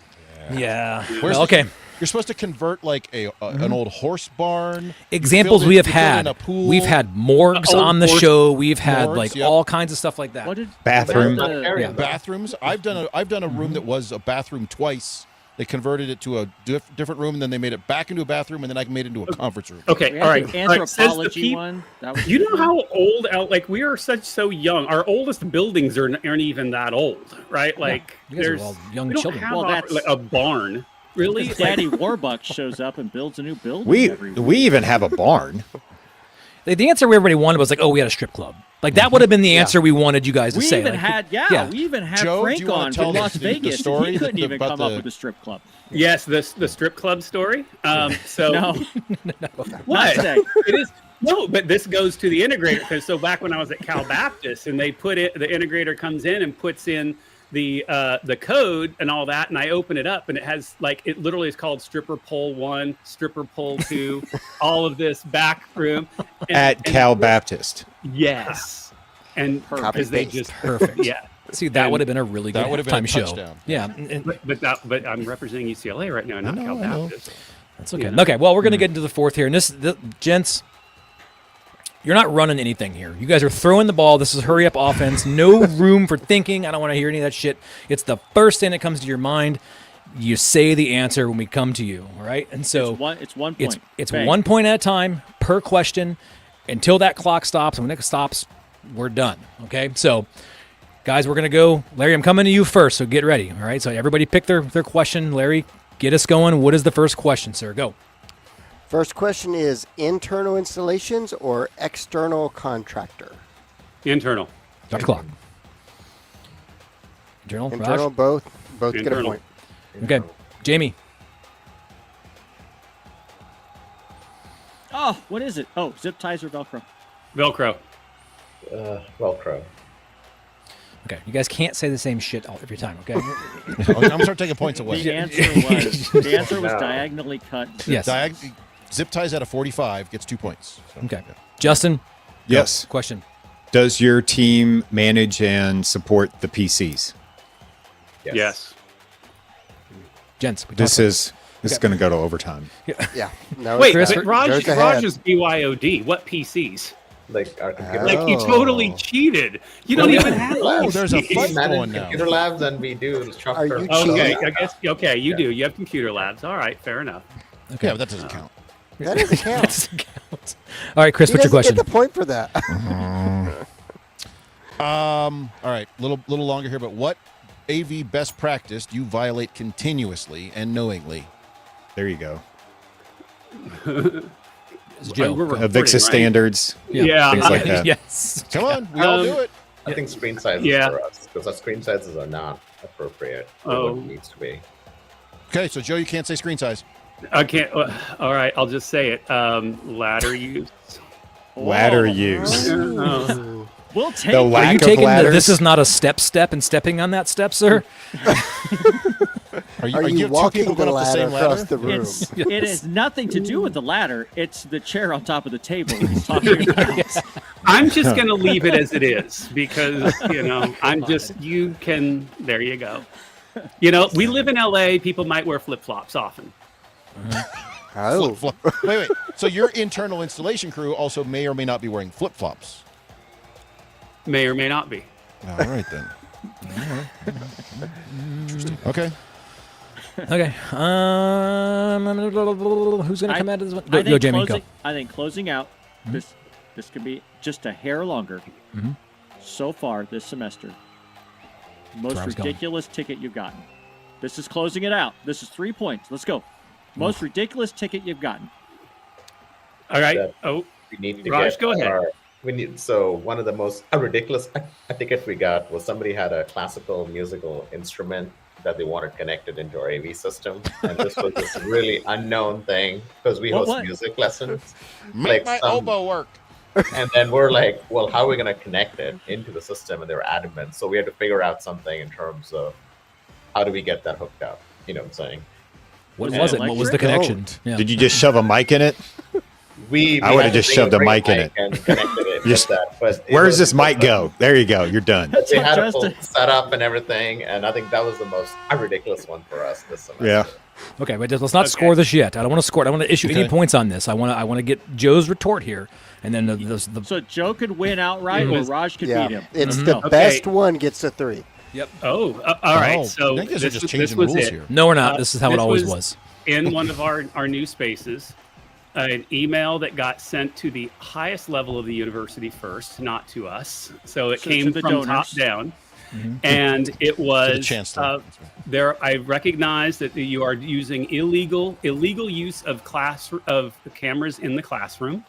Yeah. Where's Well, the- okay. You're supposed to convert like an old horse barn. Examples You we have build it in had. a pool. We've had morgues Old on the horse- show. We've had morgues, like yep. all kinds of stuff like that. What did Bathroom. what about the- Planetarium, Yeah. though. bathrooms. I've done a room that was a bathroom twice They converted it to a different room, and then they made it back into a bathroom, and then I made it into a conference room. Okay, We all had right. the all right, says the anthropology peop- one. That was You know how old like we are so young. Our oldest buildings aren't even that old, right? Like you guys are there's all young we don't children. have Well, that's- like, a barn. Really? Because Daddy Warbucks shows up and builds a new building every We even have a barn. The answer everybody wanted was like, oh, we had a strip club. Like that would have been the answer we wanted you guys to We say. even like, had, we even had Joe, do Frank you wanna on tell from the- Las the Vegas. story And he couldn't even about come up the- with a strip club. Yes, the strip club story. So No, What? not today. It is no, but this goes to the integrator because so back when I was at Cal Baptist and they put it, the integrator comes in and puts in the code and all that, and I open it up and it has like it literally is called stripper pole 1, stripper pole 2, all of this back room At Cal Baptist. Yes, and Copy because they paste. just Perfect. yeah. See, that would have been a really good That would have been a halftime show. touchdown. Yeah, But I'm representing UCLA right now, not Cal Baptist. that's okay. Yeah. Okay, well, we're going to get into the fourth here. And gents, you're not running anything here. You guys are throwing the ball. This is hurry up offense. No room for thinking. I don't want to hear any of that shit. It's the first thing that comes to your mind. You say the answer when we come to you, all right? And so It's 1 point. It's Bang. 1 point at a time per question until that clock stops. And when it stops, we're done. Okay? So, guys, we're going to go. Larry, I'm coming to you first, so get ready. All right? So, everybody pick their question. Larry, get us going. What is the first question, sir? Go. First question is internal installations or external contractor? Internal. Dr. Clock. Internal. Internal, Raj? both get a Internal. point. Okay. Jamie. Oh, what is it? Oh, zip ties or Velcro? Velcro. Velcro. Okay. You guys can't say the same shit every time, okay? I'm going to start taking points away. The answer was No. diagonally cut. Yes. Zip ties at a 45 gets 2 points. So, Okay. Justin. go. Yes. Question. Does your team manage and support the PCs? Yes. Gents. we This talked is going to go to overtime. Yeah. No, Wait, Chris, but Raj goes ahead. is BYOD. What PCs? Like our computer Like you Oh. totally cheated. You don't even have. Oh, there's a PCs. fight We manage going now. computer labs and we do shop Are you for- Okay, cheating? I guess. Okay, you do. You have computer labs. All right, fair enough. Okay. Yeah, but that doesn't count. that doesn't count. Doesn't count. All right, Chris, He what's your doesn't question? get the point for that. All right, little longer here, but what AV best practice do you violate continuously and knowingly? There you go. It's Joe. We're Go. recording, AVSF right? standards. Yeah. Things like that. Yes. Come on, we all do it. I think screen sizes Yeah. for us because our screen sizes are not appropriate for Oh. what it needs to be. Okay, so Joe, you can't say screen size. I can't. All right, I'll just say it. Ladder use. Ladder Oh. use. Oh. We'll take The it. lack Are you of taking the, ladders. this is not a step and stepping on that step, sir? Are Are you have two walking people the going up the ladder same across ladder? the room? It has nothing to do with the ladder. It's the chair on top of the table he's talking about. Yes. I'm just gonna leave it as it is because I'm just. You can. There you go. We live in LA. People might wear flip flops often. Oh, Wait. So your internal installation crew also may or may not be wearing flip flops. May or may not be. All right then. Interesting. Okay. Okay. Who's going to come out of this one? I Go, think Jamie. closing, Go. I think closing out this could be just a hair longer. So far this semester, most where I was going. ridiculous ticket you've gotten. This is closing it out. This is 3 points. Let's go. Most ridiculous ticket you've gotten. All right. That- Oh, We need to Raj, get go ahead. So one of the most ridiculous ticket we got was somebody had a classical musical instrument that they wanted connected into our AV system, and this was this really unknown thing because we host What? music lessons. Make Like my some- elbow work. And then we're like, well, how are we going to connect it into the system? And they were adamant. So we had to figure out something in terms of how do we get that hooked up? You know what I'm saying? What Yeah, was it? What was the electric? connection? Yeah. Did you just shove a mic in it? We I would've had to just bring shoved a bring mic in it. and connected it Just- with that. But it Where was- does this mic go? There you go. You're done. They had a Just full a- setup and everything, and I think that was the most ridiculous one for us this semester. Yeah. Okay, but let's not score this yet. I don't want to score it. I want to issue any Okay. points on this. I want to get Joe's retort here, and then the So Joe could win outright, It or was- Raj could yeah. beat him. It's the Okay. best one gets a 3. Yep. Oh, all right. Oh, So I guess they're just this changing was rules it. here. No, we're not. This is how it this always was- was. In one of our new spaces, an email that got sent to the highest level of the university first, not to us. So it So came to the from donors. top down. And it was chancellor. there. I recognize that you are using illegal use of the cameras in the classroom.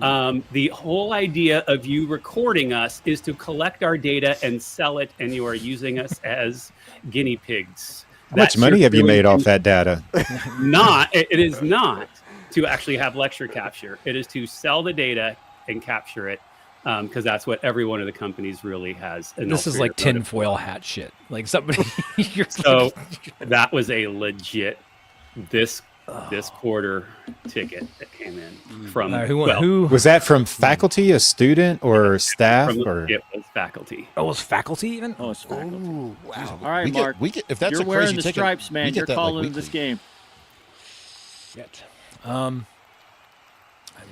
The whole idea of you recording us is to collect our data and sell it, and you are using us as guinea pigs. How much money have you made off that data? It is not to actually have lecture capture. It is to sell the data and capture it, because that's what every one of the companies really has. This is like tinfoil hat shit. Like somebody. So that was a legit this quarter ticket that came in from who? Was that from faculty, a student, or staff? Or it was faculty. Oh, it was faculty even. Oh, it's faculty. Ooh, wow. All right, Mark. If that's you're a crazy wearing the ticket, stripes, we man. get You're that, like, calling this weekly. game. Shit. I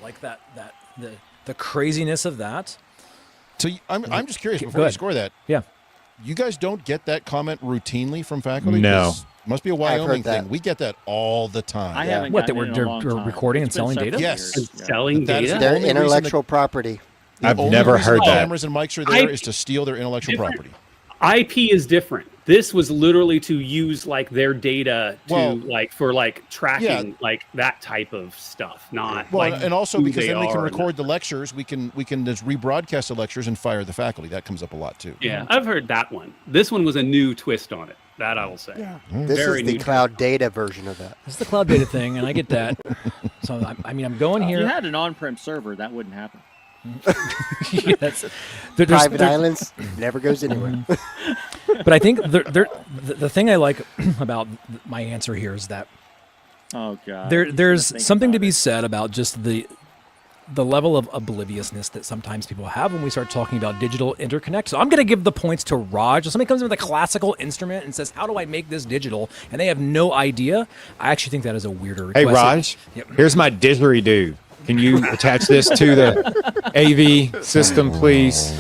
like that the craziness of that. So I'm just curious Go before you ahead. score that. Yeah. You guys don't get that comment routinely from faculty? No. 'Cause must be a heard Wyoming that. thing. We get that all the time. I haven't What, that gotten we're- it in a they're long time. recording and It's been selling several data? Yes. years. And selling That is data. the Their only reason intellectual property. The I've only never reason heard the that. cameras and mics are there is to steal their intellectual property. IP is different. This was literally to use like their data to Well, for tracking like that type of stuff, not Well, like and also who because they then we can are. record the lectures, we can just rebroadcast the lectures and fire the faculty. That comes up a lot too. Yeah, I've heard that one. This one was a new twist on it. That I will say. This Very is the new. cloud data version of that. It's the cloud data thing, and I get that. So I'm going If you here. had an on-prem server, that wouldn't happen. Yeah, there's- Private there- islands never goes anywhere. But I think the thing I like about my answer here is that Oh god. there's Think something to about be it. said about just the level of obliviousness that sometimes people have when we start talking about digital interconnect. So I'm going to give the points to Raj. If somebody comes in with a classical instrument and says, "How do I make this digital?" and they have no idea, I actually think that is a weirder Hey, request. Raj, Yep. here's my didgeridoo. Can you attach this to the AV system, please?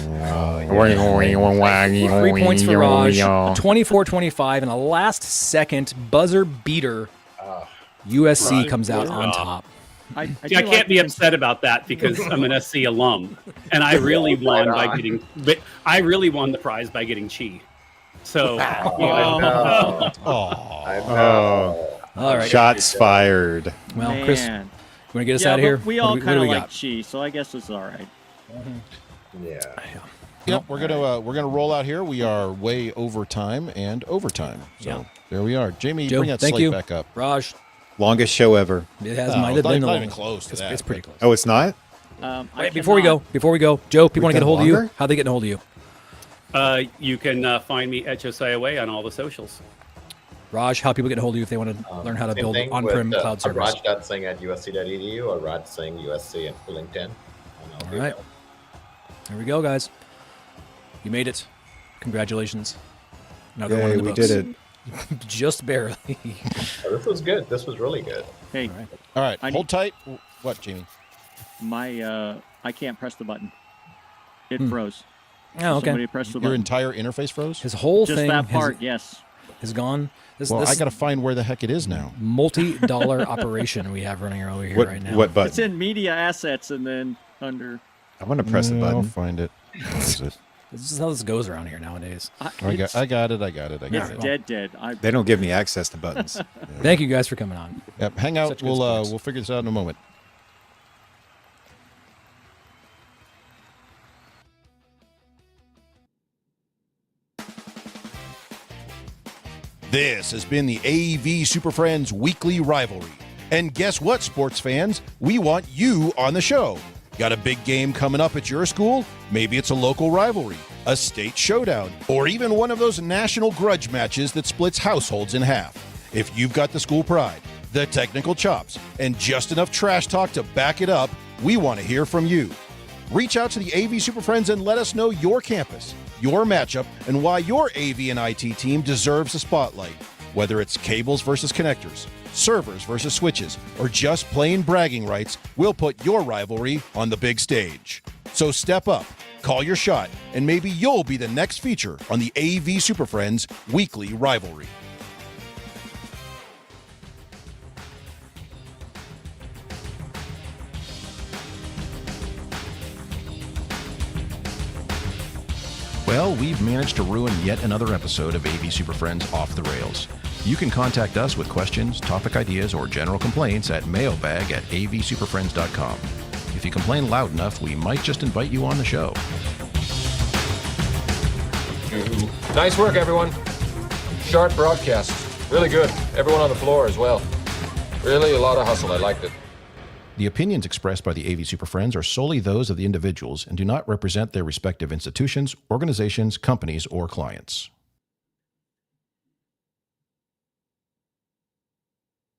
3 points for Raj. 24-25 and a last-second buzzer beater. USC comes out on top. I See, do I like can't be the upset about that because I'm an SC alum, and I really won by getting. But I really won the prize by getting chi. So you know, Oh, All right. shots fired. Well, Chris, you Man. want to get us Yeah, out of here? but we What all do kind of we like got? chi, so I guess it's all right. Yeah. Yep, we're gonna roll out here. We are way over time and overtime. So Yeah. there we are. Jamie, Joe, bring that thank slate you. back up. Raj, Longest show ever. it has No, might it's have not been even a little- close to it's, that. it's pretty close. Oh, it's not? I Wait, before we go, Joe, people want to get a hold of you. How they get a hold of you? you can find me at Josiah Way on all the socials. Raj, how people get a hold of you if they want to learn how to Same build thing on-prem with, cloud servers? Raj.singh at usc.edu or Raj Singh USC at LinkedIn. All right. There we go, guys. You made it. Congratulations. Another one in Yay, the we books. did it. Just barely. Oh, this was good. This was really good. Hey, All right, I hold tight. What, Jamie? my I can't press the button. It froze. Oh, okay. Somebody press the Your button. entire interface froze? His whole Just thing that part, yes. is gone. This, Well, this I got to find where the heck it is now. multi-dollar operation we have running over here right now. What It's button? in media assets and then under. I want to press the I'll button. find it. Where is it? This is how this goes around here nowadays. I got it. It's dead. They don't give me access to buttons. Thank you guys for coming on. Yep, hang out. Such good sports. We'll figure this out in a moment. This has been the AV SuperFriends Weekly Rivalry. And guess what, sports fans? We want you on the show. Got a big game coming up at your school? Maybe it's a local rivalry, a state showdown, or even one of those national grudge matches that splits households in half. If you've got the school pride, the technical chops, and just enough trash talk to back it up, we want to hear from you. Reach out to the AV SuperFriends and let us know your campus, your matchup, and why your AV and IT team deserves a spotlight. Whether it's cables versus connectors, servers versus switches, or just plain bragging rights, we'll put your rivalry on the big stage. So step up, Call your shot, and maybe you'll be the next feature on the AV SuperFriends Weekly Rivalry. Well, we've managed to ruin yet another episode of AV SuperFriends Off the Rails. You can contact us with questions, topic ideas, or general complaints at mailbag@avsuperfriends.com. If you complain loud enough, we might just invite you on the show. Nice work, everyone. Sharp broadcast. Really good. Everyone on the floor as well. Really a lot of hustle. I liked it. The opinions expressed by the AV SuperFriends are solely those of the individuals and do not represent their respective institutions, organizations, companies, or clients.